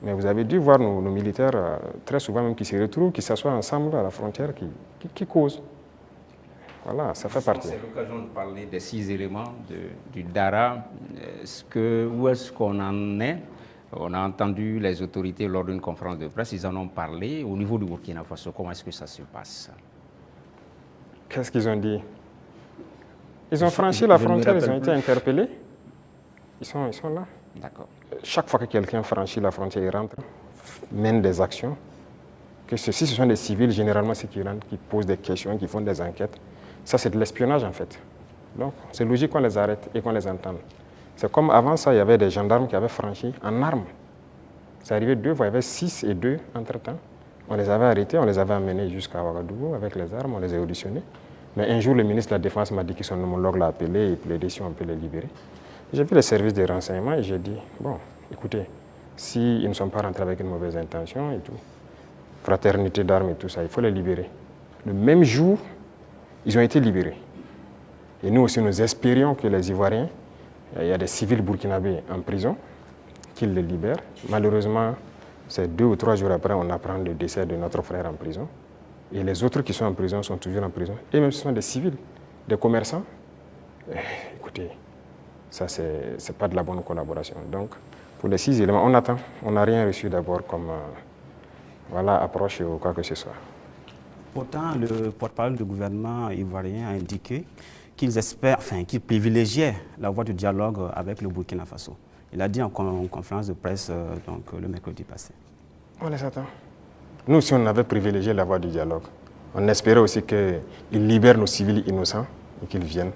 Mais vous avez dû voir nos militaires, très souvent même, qui se retrouvent, qui s'assoient ensemble à la frontière, qui causent. Voilà, ça fait partie. C'est l'occasion de parler des 6 éléments du DARA. Où est-ce qu'on en est? On a entendu les autorités lors d'une conférence de presse, ils en ont parlé. Au niveau du Burkina Faso, comment est-ce que ça se passe? Qu'est-ce qu'ils ont dit? Ils ont franchi la frontière, ils ont été interpellés. Ils sont là. D'accord. Chaque fois que quelqu'un franchit la frontière, il rentre, mène des actions. Que si ce sont des civils, généralement, c'est qui rentrent, qui posent des questions, qui font des enquêtes. Ça, c'est de l'espionnage, en fait. Donc, c'est logique qu'on les arrête et qu'on les entende. C'est comme avant ça, il y avait des gendarmes qui avaient franchi en armes. C'est arrivé 2 fois, il y avait 6 et 2 entre-temps. On les avait arrêtés, on les avait amenés jusqu'à Ouagadougou avec les armes, on les a auditionnés. Mais un jour, le ministre de la Défense m'a dit que son homologue l'a appelé et plaidé si on peut les libérer. J'ai vu les services de renseignement et j'ai dit, bon, écoutez, s'ils ne sont pas rentrés avec une mauvaise intention et tout, fraternité d'armes et tout ça, il faut les libérer. Le même jour, ils ont été libérés. Et nous aussi, nous espérions que les Ivoiriens, il y a des civils burkinabés en prison, qu'ils les libèrent. Malheureusement, c'est 2 ou 3 jours après, on apprend le décès de notre frère en prison. Et les autres qui sont en prison sont toujours en prison. Et même ce sont des civils, des commerçants. Écoutez, ça, c'est pas de la bonne collaboration. Donc, pour les 6 éléments, on attend. On n'a rien reçu d'abord comme approche ou quoi que ce soit. Pourtant, le porte-parole du gouvernement ivoirien a indiqué qu'ils espèrent, qu'ils privilégiaient la voie du dialogue avec le Burkina Faso. Il a dit en conférence de presse le mercredi passé. On les attend. Nous aussi, on avait privilégié la voie du dialogue. On espérait aussi qu'ils libèrent nos civils innocents et qu'ils viennent.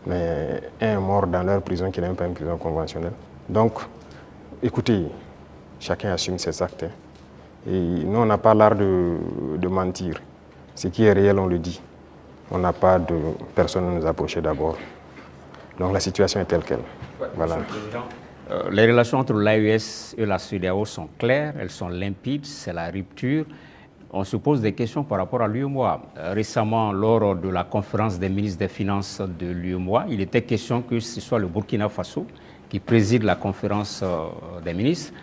Mais un est mort dans leur prison qui n'est même pas une prison conventionnelle. Donc, écoutez, chacun assume ses actes. Et nous, on n'a pas l'art de mentir. Ce qui est réel, on le dit. On n'a pas de personne à nous approcher d'abord. Donc la situation est telle qu'elle. Voilà. Les relations entre l'AES et la CEDEAO sont claires, elles sont limpides, c'est la rupture. on se pose des questions par rapport à l'UEMOA. Récemment, lors de la conférence des ministres des Finances de l'UEMOA, il était question que ce soit le Burkina Faso qui préside la conférence des ministres.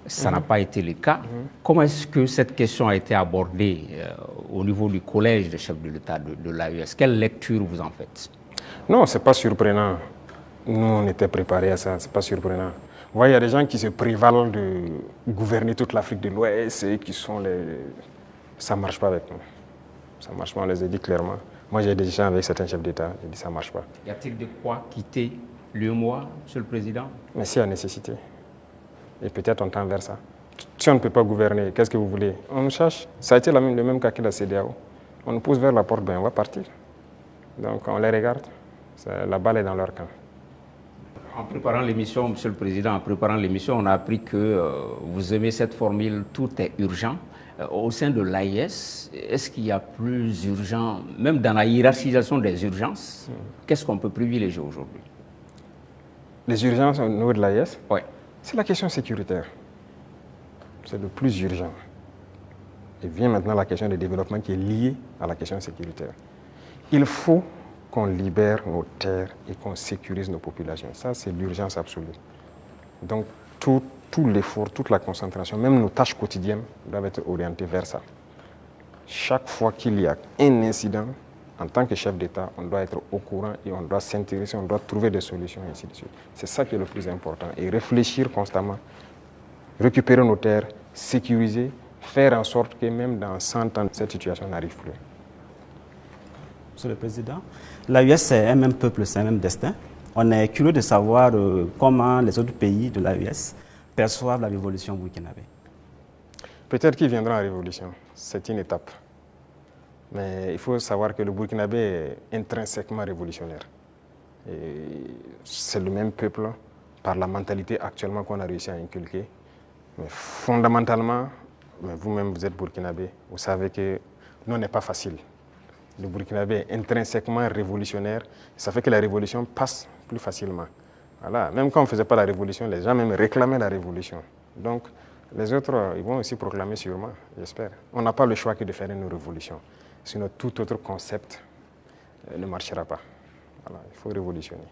Ça n'a pas été le cas. Comment est-ce que cette question a été abordée au niveau du collège des chefs de l'État de l'AES? Quelle lecture vous en faites? Non, ce n'est pas surprenant. Nous, on était préparés à ça, ce n'est pas surprenant. Vous voyez, il y a des gens qui se prévalent de gouverner toute l'Afrique de l'Ouest et qui sont les... Ça ne marche pas avec nous. Ça ne marche pas, on les a dit clairement. Moi, j'ai des gens avec certains chefs d'État, j'ai dit ça ne marche pas. Y a-t-il de quoi quitter l'UEMOA, Monsieur le Président? Mais s'il y a nécessité. Et peut-être on tend vers ça. Si on ne peut pas gouverner, qu'est-ce que vous voulez? On nous cherche. Ça a été le même cas que la CEDEAO. On nous pousse vers la porte, ben on va partir. Donc on les regarde. La balle est dans leur camp. En préparant l'émission, Monsieur le Président, en préparant l'émission, on a appris que vous aimez cette formule « tout est urgent ». Au sein de l'AIS, est-ce qu'il y a plus urgent, même dans la hiérarchisation des urgences, qu'est-ce qu'on peut privilégier aujourd'hui? Les urgences au niveau de l'AIS? Oui. C'est la question sécuritaire. C'est le plus urgent. Et vient maintenant la question du développement qui est liée à la question sécuritaire. Il faut qu'on libère nos terres et qu'on sécurise nos populations. Ça, c'est l'urgence absolue. Donc, tout l'effort, toute la concentration, même nos tâches quotidiennes doivent être orientées vers ça. Chaque fois qu'il y a un incident, en tant que chef d'État, on doit être au courant et on doit s'intéresser, on doit trouver des solutions, et ainsi de suite. C'est ça qui est le plus important. Et réfléchir constamment, récupérer nos terres, sécuriser, faire en sorte que même dans 100 ans, cette situation n'arrive plus. Monsieur le Président, l'AES, c'est un même peuple, c'est un même destin. On est curieux de savoir comment les autres pays de l'AES perçoivent la révolution burkinabé. Peut-être qu'ils viendront en révolution. C'est une étape. Mais il faut savoir que le Burkinabé est intrinsèquement révolutionnaire. C'est le même peuple par la mentalité actuellement qu'on a réussi à inculquer. Mais fondamentalement, vous-même vous êtes Burkinabé, vous savez que non, n'est pas facile. Le Burkinabé est intrinsèquement révolutionnaire. Ça fait que la révolution passe plus facilement. Voilà. Même quand on ne faisait pas la révolution, les gens même réclamaient la révolution. Donc les autres, ils vont aussi proclamer sûrement, j'espère. On n'a pas le choix que de faire une révolution. Sinon, tout autre concept ne marchera pas. Voilà, il faut révolutionner.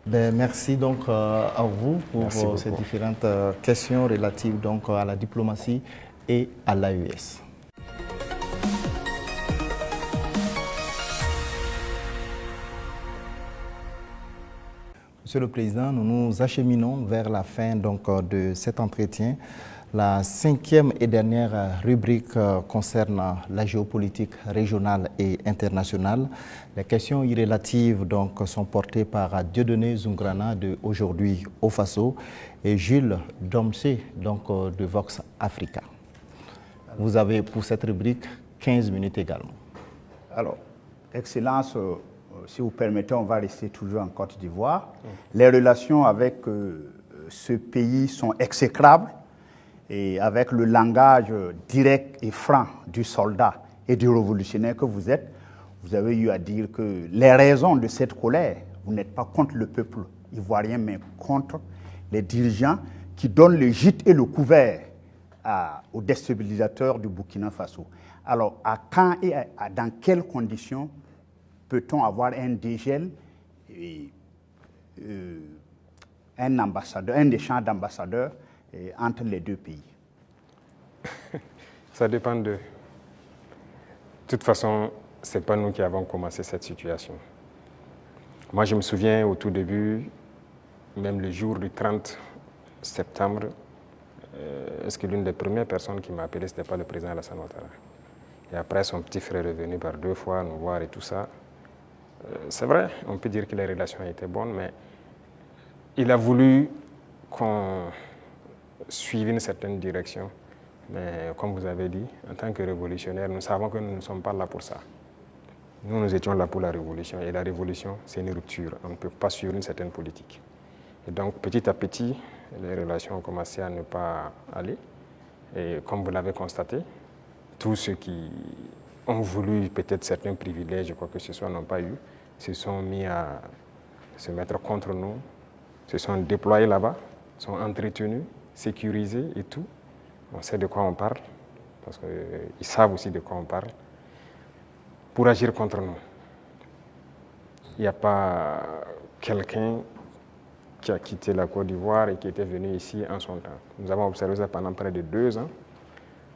Ben, merci donc à vous pour ces différentes questions relatives donc à la diplomatie et à l'AES. Monsieur le Président, nous nous acheminons vers la fin donc, de cet entretien. La 5e et dernière rubrique concerne la géopolitique régionale et internationale. Les questions relatives donc, sont portées par Dieudonné Zungrana de Aujourd'hui au Faso et Jules Domsé donc, de Vox Africa. Vous avez pour cette rubrique 15 minutes également. Alors, Excellence, si vous permettez, on va rester toujours en Côte d'Ivoire. Les relations avec ce pays sont exécrables. Et avec le langage direct et franc du soldat et du révolutionnaire que vous êtes, vous avez eu à dire que les raisons de cette colère, vous n'êtes pas contre le peuple ivoirien, mais contre les dirigeants qui donnent le gîte et le couvert aux déstabilisateurs du Burkina Faso. Alors, à quand et dans quelles conditions peut-on avoir un dégel et un échange d'ambassadeurs entre les deux pays? Ça dépend d'eux. De toute façon, ce n'est pas nous qui avons commencé cette situation. Moi, je me souviens au tout début, même le jour du 30 septembre, est-ce que l'une des premières personnes qui m'a appelé, ce n'était pas le président Alassane Ouattara. Et après, son petit frère est venu par 2 fois nous voir et tout ça. C'est vrai, on peut dire que les relations étaient bonnes, mais il a voulu qu'on suive une certaine direction. Mais comme vous avez dit, en tant que révolutionnaire, nous savons que nous ne sommes pas là pour ça. Nous étions là pour la révolution. Et la révolution, c'est une rupture. On ne peut pas suivre une certaine politique. Et donc, petit à petit, les relations ont commencé à ne pas aller. Et comme vous l'avez constaté, tous ceux qui ont voulu peut-être certains privilèges, quoi que ce soit, n'ont pas eu, se sont mis à se mettre contre nous, se sont déployés là-bas, sont entretenus, sécurisés et tout. On sait de quoi on parle. parce qu'ils savent aussi de quoi on parle, pour agir contre nous. Il n'y a pas quelqu'un qui a quitté la Côte d'Ivoire et qui était venu ici en son temps. Nous avons observé ça pendant près de 2 ans.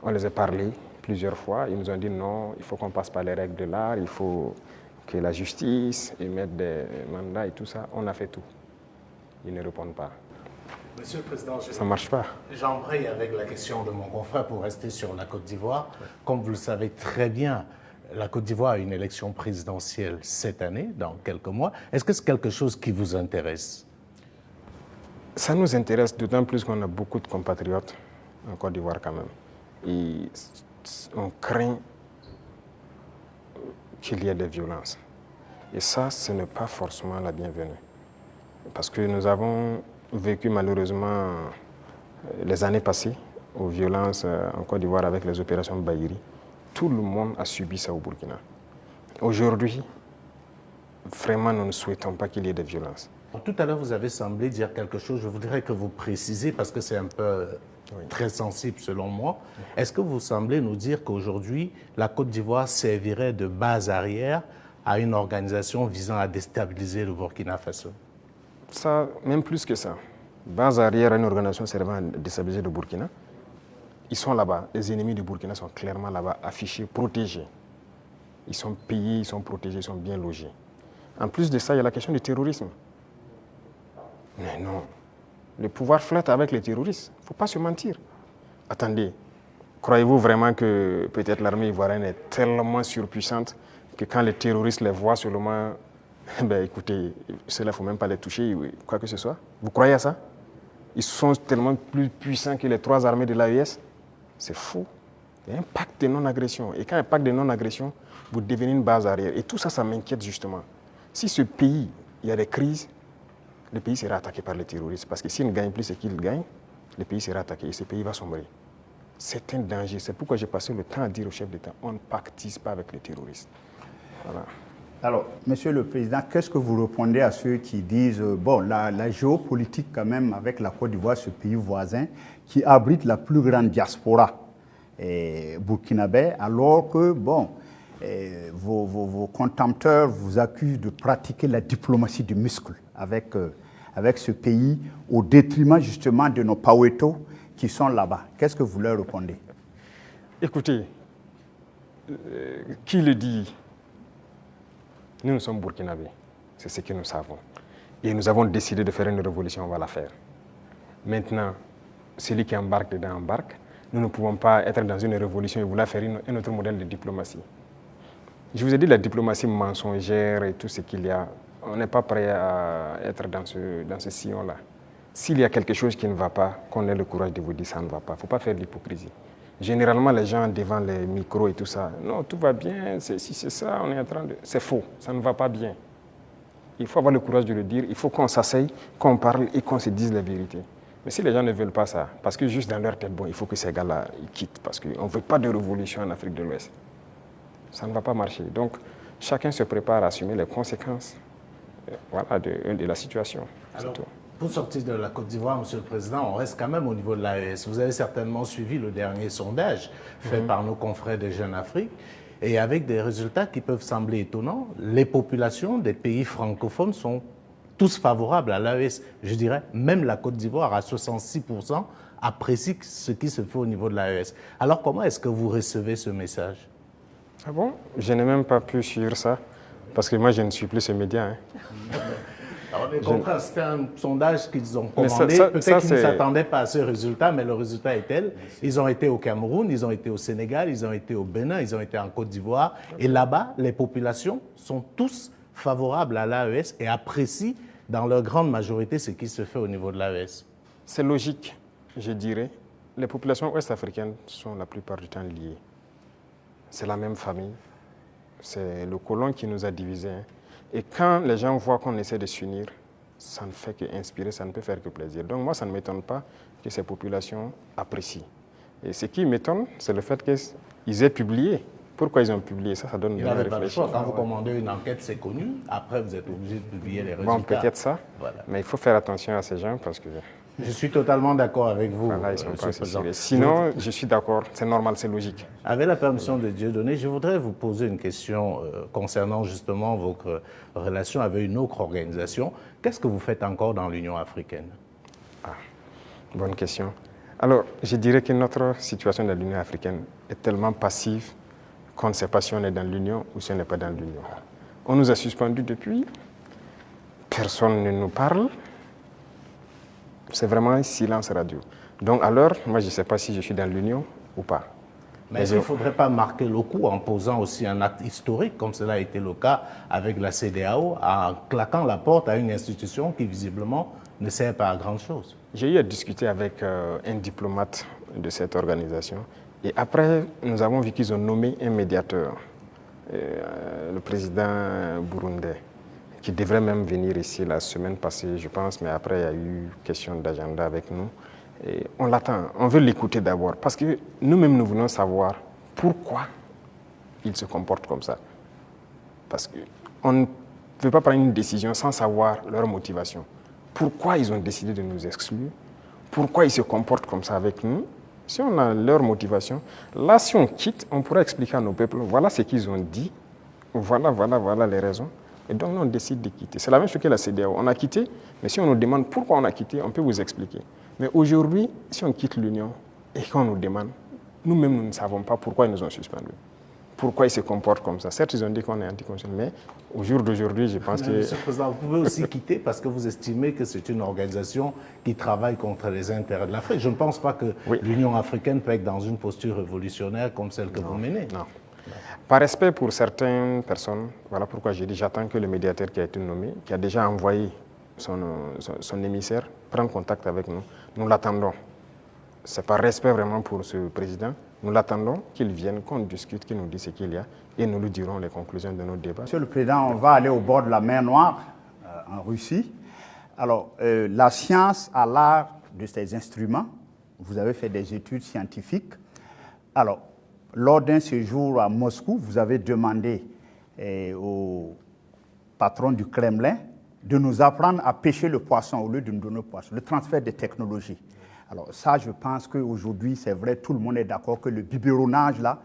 On les a parlé plusieurs fois. Ils nous ont dit non, il faut qu'on passe par les règles de l'art, il faut que la justice émette des mandats et tout ça. On a fait tout. Ils ne répondent pas. Monsieur le Président, ça ne marche pas. J'embraye avec la question de mon confrère pour rester sur la Côte d'Ivoire. Comme vous le savez très bien, la Côte d'Ivoire a une élection présidentielle cette année, dans quelques mois. Est-ce que c'est quelque chose qui vous intéresse? Ça nous intéresse d'autant plus qu'on a beaucoup de compatriotes en Côte d'Ivoire quand même. Et on craint qu'il y ait des violences. Et ça, ce n'est pas forcément la bienvenue. Parce que nous avons vécu malheureusement les années passées aux violences en Côte d'Ivoire avec les opérations Bahiri. Tout le monde a subi ça au Burkina. Aujourd'hui, vraiment, nous ne souhaitons pas qu'il y ait des violences. Tout à l'heure, vous avez semblé dire quelque chose. Je voudrais que vous précisiez, parce que c'est un peu très sensible selon moi. Est-ce que vous semblez nous dire qu'aujourd'hui, la Côte d'Ivoire servirait de base arrière à une organisation visant à déstabiliser le Burkina Faso? Ça, même plus que ça. Base arrière à une organisation servant à déstabiliser le Burkina. Ils sont là-bas. Les ennemis du Burkina sont clairement là-bas, affichés, protégés. Ils sont payés, ils sont protégés, ils sont bien logés. En plus de ça, il y a la question du terrorisme. Mais non, le pouvoir flotte avec les terroristes. Il ne faut pas se mentir. Attendez, croyez-vous vraiment que peut-être l'armée ivoirienne est tellement surpuissante que quand les terroristes les voient seulement, ben écoutez, ceux-là, il ne faut même pas les toucher, quoi que ce soit. Vous croyez à ça? Ils sont tellement plus puissants que les 3 armées de l'AES. C'est faux. Il y a un pacte de non-agression. Et quand il y a un pacte de non-agression, vous devenez une base arrière. Et tout ça, ça m'inquiète justement. Si ce pays, il y a des crises, le pays sera attaqué par les terroristes. Parce que s'ils ne gagnent plus ce qu'ils gagnent, le pays sera attaqué et ce pays va sombrer. C'est un danger. C'est pourquoi j'ai passé le temps à dire au chef d'État, on ne pactise pas avec les terroristes. Voilà. Alors, Monsieur le Président, qu'est-ce que vous répondez à ceux qui disent, bon, la géopolitique quand même avec la Côte d'Ivoire, ce pays voisin, qui abrite la plus grande diaspora burkinabé, alors que, bon, vos contempteurs vous accusent de pratiquer la diplomatie du muscle avec ce pays, au détriment justement de nos Paweto qui sont là-bas. Qu'est-ce que vous leur répondez? Écoutez, qui le dit? Nous sommes burkinabés, c'est ce que nous savons. Et nous avons décidé de faire une révolution, on va la faire. Maintenant, celui qui embarque dedans embarque. Nous ne pouvons pas être dans une révolution et vouloir faire un autre modèle de diplomatie. Je vous ai dit la diplomatie mensongère et tout ce qu'il y a. On n'est pas prêt à être dans ce sillon-là. S'il y a quelque chose qui ne va pas, qu'on ait le courage de vous dire ça ne va pas. Il ne faut pas faire de l'hypocrisie. Généralement, les gens devant les micros et tout ça, non, tout va bien, si c'est ça, on est en train de... C'est faux, ça ne va pas bien. Il faut avoir le courage de le dire, il faut qu'on s'asseye, qu'on parle et qu'on se dise la vérité. Mais si les gens ne veulent pas ça, parce que juste dans leur tête, bon, il faut que ces gars-là quittent, parce qu'on ne veut pas de révolution en Afrique de l'Ouest. Ça ne va pas marcher. Donc, chacun se prépare à assumer les conséquences voilà, de la situation. Alors, pour sortir de la Côte d'Ivoire, Monsieur le Président, on reste quand même au niveau de l'AES. Vous avez certainement suivi le dernier sondage fait par nos confrères de Jeune Afrique, et avec des résultats qui peuvent sembler étonnants. Les populations des pays francophones sont tous favorables à l'AES. Je dirais, même la Côte d'Ivoire, à 66%, apprécie ce qui se fait au niveau de l'AES. Alors, comment est-ce que vous recevez ce message? Ah bon? Je n'ai même pas pu suivre ça, parce que moi, je ne suis plus ce média. Hein. C'était un sondage qu'ils ont commandé. Peut-être qu'ils ne s'attendaient pas à ce résultat, mais le résultat est tel. Ils ont été au Cameroun, ils ont été au Sénégal, ils ont été au Bénin, ils ont été en Côte d'Ivoire. Et là-bas, les populations sont tous favorables à l'AES et apprécient dans leur grande majorité ce qui se fait au niveau de l'AES. C'est logique, je dirais. Les populations ouest-africaines sont la plupart du temps liées. C'est la même famille. C'est le colon qui nous a divisés. Hein. Et quand les gens voient qu'on essaie de s'unir, ça ne fait qu'inspirer, ça ne peut faire que plaisir. Donc moi, ça ne m'étonne pas que ces populations apprécient. Et ce qui m'étonne, c'est le fait qu'ils aient publié. Pourquoi ils ont publié ça? Ça donne bien à réfléchir. Pas le choix. Quand vous commandez une enquête, c'est connu. Après, vous êtes obligé de publier les résultats. Bon, peut-être ça. Voilà. Mais il faut faire attention à ces gens parce que Je suis totalement d'accord avec vous, Voilà, ils sont Monsieur pas le assez Président. sérieux. Sinon, je suis d'accord, c'est normal, c'est logique. Avec la permission de Dieudonné, je voudrais vous poser une question concernant justement votre relation avec une autre organisation. Qu'est-ce que vous faites encore dans l'Union africaine? Bonne question. Alors, je dirais que notre situation dans l'Union africaine est tellement passive qu'on ne sait pas si on est dans l'Union ou si on n'est pas dans l'Union. On nous a suspendus depuis, personne ne nous parle, c'est vraiment un silence radio. Donc alors, moi je ne sais pas si je suis dans l'Union ou pas. Mais est-ce qu'il ne faudrait pas marquer le coup en posant aussi un acte historique, comme cela a été le cas avec la CEDEAO, en claquant la porte à une institution qui visiblement ne sert pas à grand-chose? J'ai eu à discuter avec un diplomate de cette organisation et après, nous avons vu qu'ils ont nommé un médiateur, le président burundais, qui devrait même venir ici la semaine passée, je pense, mais après, il y a eu question d'agenda avec nous. Et on l'attend, on veut l'écouter d'abord, parce que nous-mêmes, nous voulons savoir pourquoi ils se comportent comme ça. Parce qu'on ne peut pas prendre une décision sans savoir leur motivation. Pourquoi ils ont décidé de nous exclure? Pourquoi ils se comportent comme ça avec nous? Si on a leur motivation, là, si on quitte, on pourra expliquer à nos peuples, voilà ce qu'ils ont dit, voilà les raisons. Et donc, nous, on décide de quitter. C'est la même chose que la CEDEAO. On a quitté, mais si on nous demande pourquoi on a quitté, on peut vous expliquer. Mais aujourd'hui, si on quitte l'Union et qu'on nous demande, nous-mêmes, nous ne savons pas pourquoi ils nous ont suspendus. Pourquoi ils se comportent comme ça. Certes, ils ont dit qu'on est anticonstitutionnel, mais au jour d'aujourd'hui, je pense que... Monsieur le Président, vous pouvez aussi quitter parce que vous estimez que c'est une organisation qui travaille contre les intérêts de l'Afrique. Je ne pense pas que l'Union africaine peut être dans une posture révolutionnaire comme celle que vous menez. Non. Par respect pour certaines personnes, voilà pourquoi j'ai dit j'attends que le médiateur qui a été nommé, qui a déjà envoyé son émissaire, prenne contact avec nous. Nous l'attendons. C'est par respect vraiment pour ce président. Nous l'attendons qu'il vienne, qu'on discute, qu'il nous dise ce qu'il y a et nous lui dirons les conclusions de nos débats. Monsieur le Président, on va aller au bord de la mer Noire, en Russie. Alors, la science a l'art de ces instruments. Vous avez fait des études scientifiques. Alors, lors d'un séjour à Moscou, vous avez demandé au patron du Kremlin de nous apprendre à pêcher le poisson au lieu de nous donner le poisson, le transfert des technologies. Alors ça, je pense qu'aujourd'hui, c'est vrai, tout le monde est d'accord que le biberonnage là,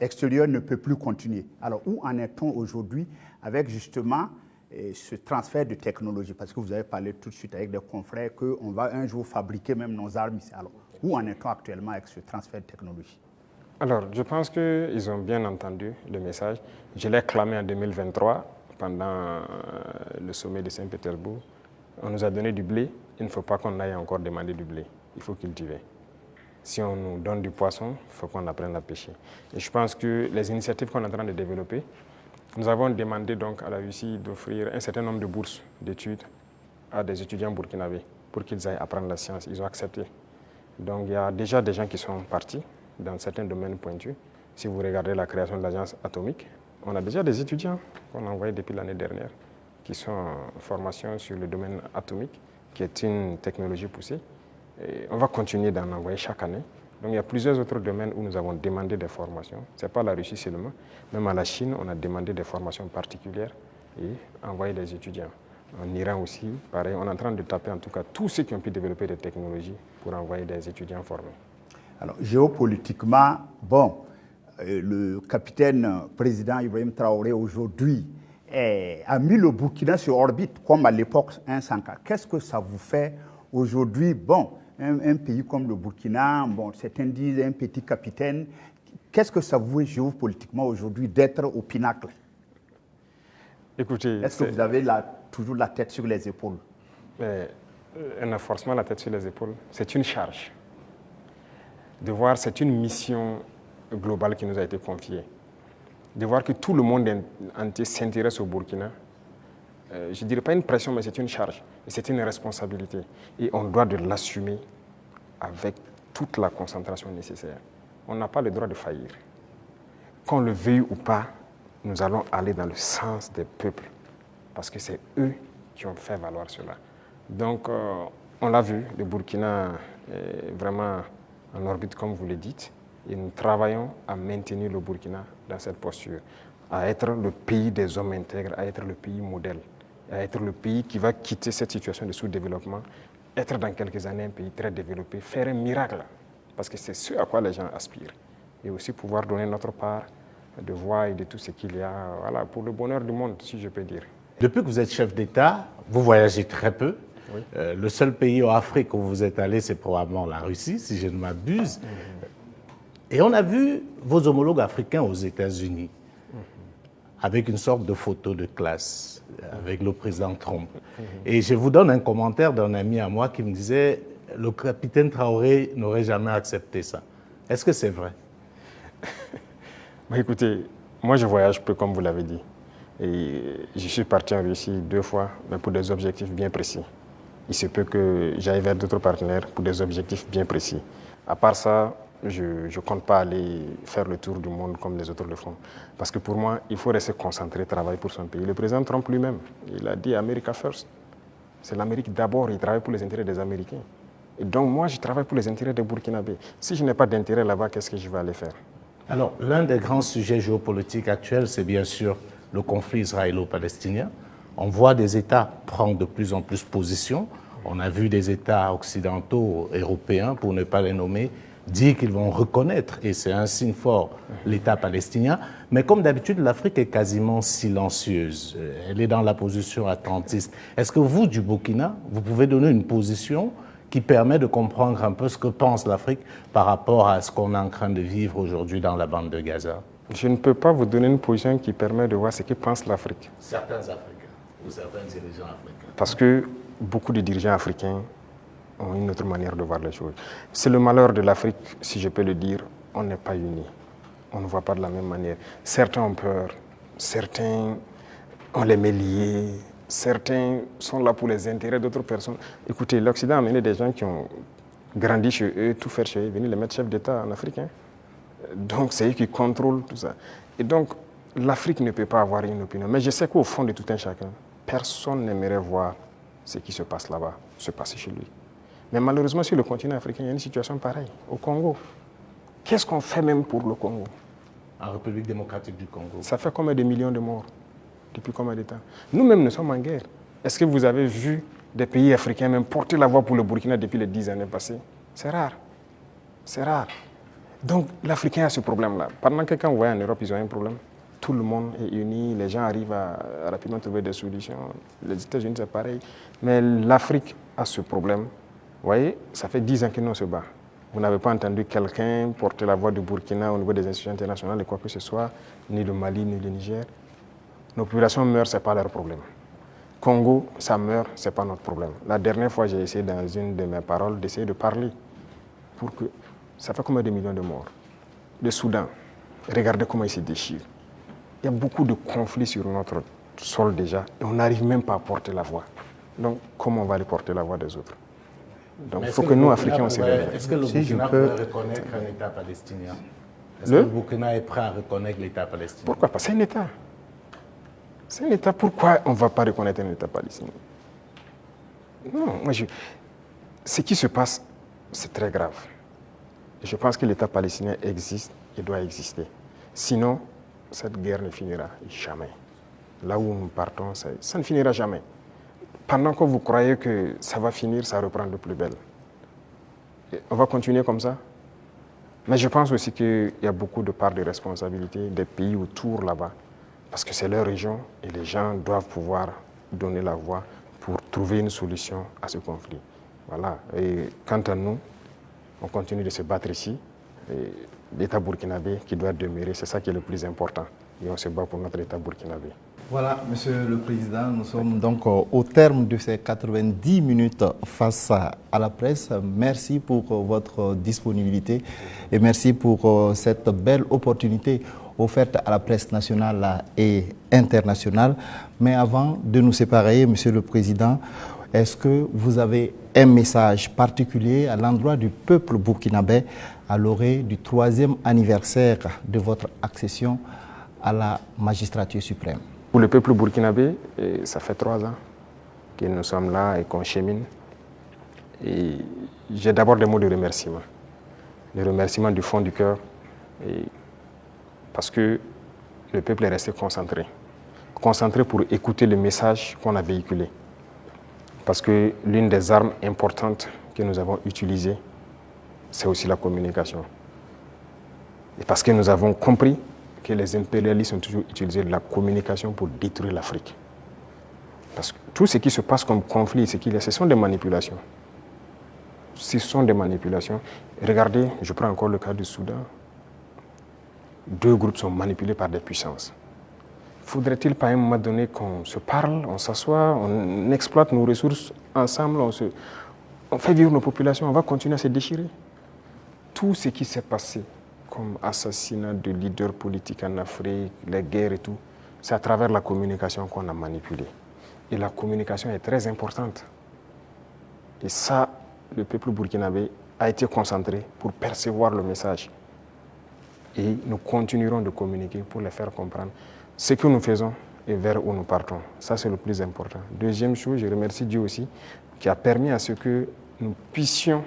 extérieur ne peut plus continuer. Alors où en est-on aujourd'hui avec justement ce transfert de technologie? Parce que vous avez parlé tout de suite avec des confrères qu'on va un jour fabriquer même nos armes ici. Alors où en est-on actuellement avec ce transfert de technologie? Alors, je pense qu'ils ont bien entendu le message. Je l'ai clamé en 2023 pendant le sommet de Saint-Pétersbourg. On nous a donné du blé. Il ne faut pas qu'on aille encore demander du blé. Il faut cultiver. Si on nous donne du poisson, il faut qu'on apprenne à pêcher. Et je pense que les initiatives qu'on est en train de développer, nous avons demandé donc à la Russie d'offrir un certain nombre de bourses d'études à des étudiants burkinabés pour qu'ils aillent apprendre la science. Ils ont accepté. Donc il y a déjà des gens qui sont partis dans certains domaines pointus. Si vous regardez la création de l'agence atomique, on a déjà des étudiants qu'on a envoyés depuis l'année dernière qui sont en formation sur le domaine atomique, qui est une technologie poussée. Et on va continuer d'en envoyer chaque année. Donc il y a plusieurs autres domaines où nous avons demandé des formations. Ce n'est pas la Russie seulement. Même à la Chine, on a demandé des formations particulières et envoyé des étudiants. En Iran aussi, pareil, on est en train de taper en tout cas tous ceux qui ont pu développer des technologies pour envoyer des étudiants formés. Alors, géopolitiquement, bon, le capitaine président Ibrahim Traoré aujourd'hui a mis le Burkina sur orbite, comme à l'époque un Sanka. Qu'est-ce que ça vous fait aujourd'hui? Bon, un pays comme le Burkina, bon, certains disent un petit capitaine. Qu'est-ce que ça vous fait géopolitiquement aujourd'hui d'être au pinacle? Écoutez, est-ce que vous avez toujours la tête sur les épaules? Un forcément la tête sur les épaules, c'est une charge. De voir, c'est une mission globale qui nous a été confiée. De voir que tout le monde entier s'intéresse au Burkina, je ne dirais pas une pression, mais c'est une charge. Et c'est une responsabilité. Et on doit de l'assumer avec toute la concentration nécessaire. On n'a pas le droit de faillir. Qu'on le veuille ou pas, nous allons aller dans le sens des peuples. Parce que c'est eux qui ont fait valoir cela. Donc, on l'a vu, le Burkina est vraiment en orbite, comme vous le dites, et nous travaillons à maintenir le Burkina dans cette posture, à être le pays des hommes intègres, à être le pays modèle, à être le pays qui va quitter cette situation de sous-développement être dans quelques années un pays très développé, faire un miracle, parce que c'est ce à quoi les gens aspirent. Et aussi pouvoir donner notre part de voix et de tout ce qu'il y a, voilà, pour le bonheur du monde, si je peux dire. Depuis que vous êtes chef d'État, vous voyagez très peu. Oui. Le seul pays en Afrique où vous êtes allé, c'est probablement la Russie, si je ne m'abuse. Et on a vu vos homologues africains aux États-Unis, avec une sorte de photo de classe, avec le président Trump. Et je vous donne un commentaire d'un ami à moi qui me disait « Le capitaine Traoré n'aurait jamais accepté ça ». Est-ce que c'est vrai? Écoutez, moi je voyage peu comme vous l'avez dit. Et je suis parti en Russie 2 fois, mais pour des objectifs bien précis. Il se peut que j'aille vers d'autres partenaires pour des objectifs bien précis. À part ça, je ne compte pas aller faire le tour du monde comme les autres le font. Parce que pour moi, il faut rester concentré, travailler pour son pays. Le président Trump lui-même, il a dit « America first ». C'est l'Amérique d'abord, il travaille pour les intérêts des Américains. Et donc moi, je travaille pour les intérêts des Burkinabés. Si je n'ai pas d'intérêt là-bas, qu'est-ce que je vais aller faire? Alors, l'un des grands sujets géopolitiques actuels, c'est bien sûr le conflit israélo-palestinien. On voit des États prendre de plus en plus position. On a vu des États occidentaux, européens, pour ne pas les nommer, dire qu'ils vont reconnaître, et c'est un signe fort, l'État palestinien. Mais comme d'habitude, l'Afrique est quasiment silencieuse. Elle est dans la position attentiste. Est-ce que vous, du Burkina, vous pouvez donner une position qui permet de comprendre un peu ce que pense l'Afrique par rapport à ce qu'on est en train de vivre aujourd'hui dans la bande de Gaza? Je ne peux pas vous donner une position qui permet de voir ce que pense l'Afrique. Certains Africains ou certains dirigeants africains. Parce que beaucoup de dirigeants africains ont une autre manière de voir les choses. C'est le malheur de l'Afrique, si je peux le dire, on n'est pas unis. On ne voit pas de la même manière. Certains ont peur, certains ont les mains liées, certains sont là pour les intérêts d'autres personnes. Écoutez, l'Occident a amené des gens qui ont grandi chez eux, tout faire chez eux, venir les mettre chefs d'État en Afrique. Donc c'est eux qui contrôlent tout ça. Et donc l'Afrique ne peut pas avoir une opinion. Mais je sais qu'au fond de tout un chacun, personne n'aimerait voir ce qui se passe là-bas, se passer chez lui. Mais malheureusement, sur le continent africain, il y a une situation pareille. Au Congo, qu'est-ce qu'on fait même pour le Congo? En République démocratique du Congo. Ça fait combien de millions de morts? Depuis combien de temps? Nous-mêmes, nous sommes en guerre. Est-ce que vous avez vu des pays africains même porter la voix pour le Burkina depuis les 10 années passées? C'est rare. C'est rare. Donc l'Africain a ce problème-là. Pendant que quand vous voyez en Europe, ils ont un problème. Tout le monde est uni, les gens arrivent à rapidement trouver des solutions. Les États-Unis, c'est pareil. Mais l'Afrique a ce problème. Vous voyez, ça fait 10 ans que nous on se bat. Vous n'avez pas entendu quelqu'un porter la voix du Burkina au niveau des institutions internationales et quoi que ce soit, ni le Mali, ni le Niger. Nos populations meurent, ce n'est pas leur problème. Congo, ça meurt, ce n'est pas notre problème. La dernière fois, j'ai essayé dans une de mes paroles d'essayer de parler pour que... Ça fait combien de millions de morts? Le Soudan, regardez comment il se déchire. Il y a beaucoup de conflits sur notre sol déjà et on n'arrive même pas à porter la voix. Donc, comment on va aller porter la voix des autres? Donc, il faut que nous, Africains, on se réveille. Est-ce que le Burkina peut reconnaître un État palestinien? Est-ce que le Burkina est prêt à reconnaître l'État palestinien? Pourquoi pas? C'est un État. C'est un État. Pourquoi on ne va pas reconnaître un État palestinien? Non, ce qui se passe, c'est très grave. Je pense que l'État palestinien existe et doit exister. Sinon, cette guerre ne finira jamais. Là où nous partons, ça ne finira jamais. Pendant que vous croyez que ça va finir, ça reprend de plus belle. Et on va continuer comme ça. Mais je pense aussi qu'il y a beaucoup de parts de responsabilité des pays autour là-bas. Parce que c'est leur région et les gens doivent pouvoir donner la voix pour trouver une solution à ce conflit. Voilà. Et quant à nous, on continue de se battre ici. L'État burkinabé qui doit demeurer, c'est ça qui est le plus important. Et on se bat pour notre État burkinabé. Voilà, Monsieur le Président, nous sommes donc au terme de ces 90 minutes face à la presse. Merci pour votre disponibilité et merci pour cette belle opportunité offerte à la presse nationale et internationale. Mais avant de nous séparer, Monsieur le Président, est-ce que vous avez un message particulier à l'endroit du peuple burkinabé à l'orée du 3e anniversaire de votre accession à la magistrature suprême? Pour le peuple burkinabé, ça fait 3 ans que nous sommes là et qu'on chemine. Et j'ai d'abord des mots de remerciement. Des remerciements du fond du cœur. Parce que le peuple est resté concentré. Concentré pour écouter le message qu'on a véhiculé. Parce que l'une des armes importantes que nous avons utilisées, c'est aussi la communication. Et parce que nous avons compris que les impérialistes ont toujours utilisé la communication pour détruire l'Afrique. Parce que tout ce qui se passe comme conflit, ce sont des manipulations. Ce sont des manipulations. Regardez, je prends encore le cas du Soudan. 2 groupes sont manipulés par des puissances. Faudrait-il pas à un moment donné qu'on se parle, on s'assoit, on exploite nos ressources ensemble, on fait vivre nos populations, on va continuer à se déchirer? Tout ce qui s'est passé comme assassinat de leaders politiques en Afrique, les guerres et tout, c'est à travers la communication qu'on a manipulé. Et la communication est très importante. Et ça, le peuple burkinabé a été concentré pour percevoir le message. Et nous continuerons de communiquer pour les faire comprendre ce que nous faisons et vers où nous partons. Ça, c'est le plus important. Deuxième chose, je remercie Dieu aussi, qui a permis à ce que nous puissions,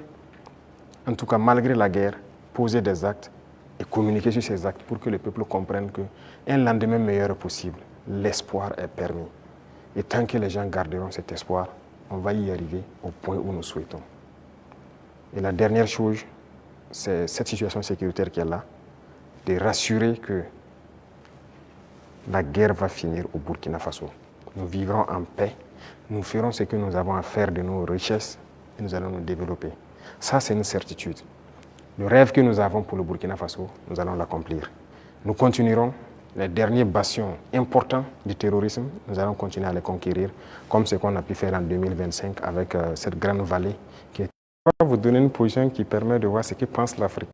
en tout cas malgré la guerre, poser des actes et communiquer sur ces actes pour que le peuple comprenne qu'un lendemain meilleur est possible. L'espoir est permis. Et tant que les gens garderont cet espoir, on va y arriver au point où nous souhaitons. Et la dernière chose, c'est cette situation sécuritaire qui est là, de rassurer que la guerre va finir au Burkina Faso. Nous vivrons en paix, nous ferons ce que nous avons à faire de nos richesses et nous allons nous développer. Ça, c'est une certitude. Le rêve que nous avons pour le Burkina Faso, nous allons l'accomplir. Nous continuerons les derniers bastions importants du terrorisme, nous allons continuer à les conquérir, comme ce qu'on a pu faire en 2025 avec cette grande vallée qui est... Je vais vous donner une position qui permet de voir ce que pense l'Afrique.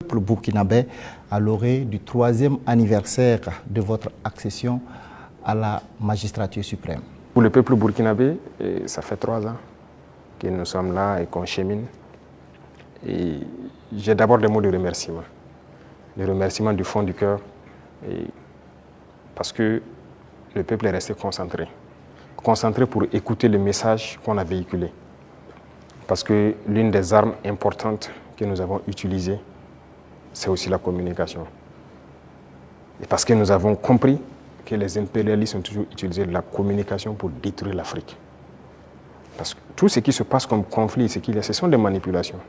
Le peuple burkinabé, à l'orée du 3e anniversaire de votre accession à la magistrature suprême. Pour le peuple burkinabé, ça fait 3 ans que nous sommes là et qu'on chemine. Et j'ai d'abord des mots de remerciement. Des remerciements du fond du cœur. Parce que le peuple est resté concentré. Concentré pour écouter le message qu'on a véhiculé. Parce que l'une des armes importantes que nous avons utilisées, c'est aussi la communication. Et parce que nous avons compris que les impérialistes ont toujours utilisé la communication pour détruire l'Afrique. Parce que tout ce qui se passe comme conflit, ce sont des manipulations.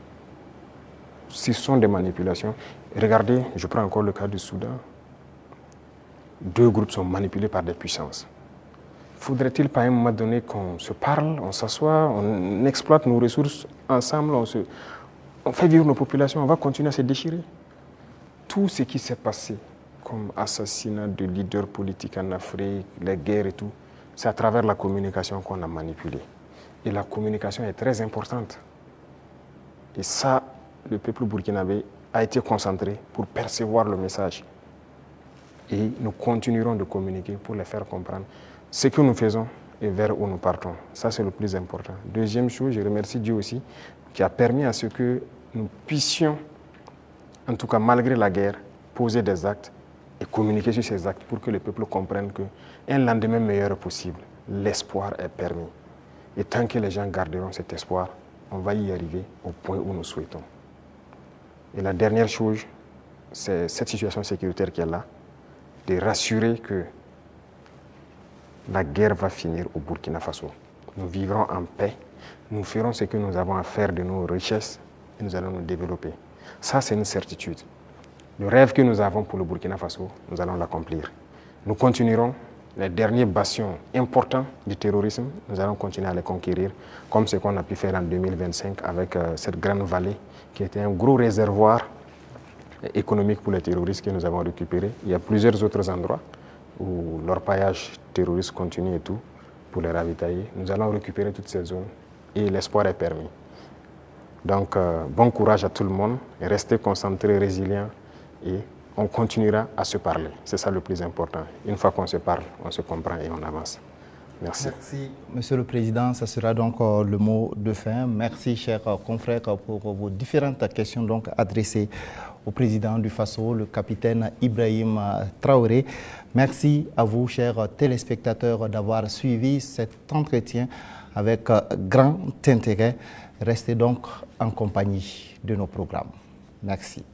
Ce sont des manipulations. Regardez, je prends encore le cas du Soudan. 2 groupes sont manipulés par des puissances. Faudrait-il pas à un moment donné qu'on se parle, on s'assoit, on exploite nos ressources ensemble, on fait vivre nos populations, on va continuer à se déchirer? Tout ce qui s'est passé comme assassinat de leaders politiques en Afrique, les guerres et tout, c'est à travers la communication qu'on a manipulé. Et la communication est très importante. Et ça, le peuple burkinabé a été concentré pour percevoir le message. Et nous continuerons de communiquer pour les faire comprendre ce que nous faisons et vers où nous partons. Ça, c'est le plus important. Deuxième chose, je remercie Dieu aussi, qui a permis à ce que nous puissions, en tout cas malgré la guerre, poser des actes et communiquer sur ces actes pour que le peuple comprenne qu'un lendemain meilleur est possible. L'espoir est permis. Et tant que les gens garderont cet espoir, on va y arriver au point où nous souhaitons. Et la dernière chose, c'est cette situation sécuritaire qui est là, de rassurer que la guerre va finir au Burkina Faso. Nous vivrons en paix, nous ferons ce que nous avons à faire de nos richesses et nous allons nous développer. Ça, c'est une certitude. Le rêve que nous avons pour le Burkina Faso, nous allons l'accomplir. Nous continuerons les derniers bastions importants du terrorisme, nous allons continuer à les conquérir, comme ce qu'on a pu faire en 2025 avec cette grande vallée qui était un gros réservoir économique pour les terroristes que nous avons récupéré. Il y a plusieurs autres endroits où l'orpaillage terroriste continue et tout, pour les ravitailler. Nous allons récupérer toutes ces zones et l'espoir est permis. Donc, bon courage à tout le monde, et restez concentrés, résilients et on continuera à se parler. C'est ça le plus important. Une fois qu'on se parle, on se comprend et on avance. Merci. Merci, Monsieur le Président. Ce sera donc le mot de fin. Merci, chers confrères, pour vos différentes questions donc adressées au Président du Faso, le capitaine Ibrahim Traoré. Merci à vous, chers téléspectateurs, d'avoir suivi cet entretien avec grand intérêt. Restez donc en compagnie de nos programmes. Merci.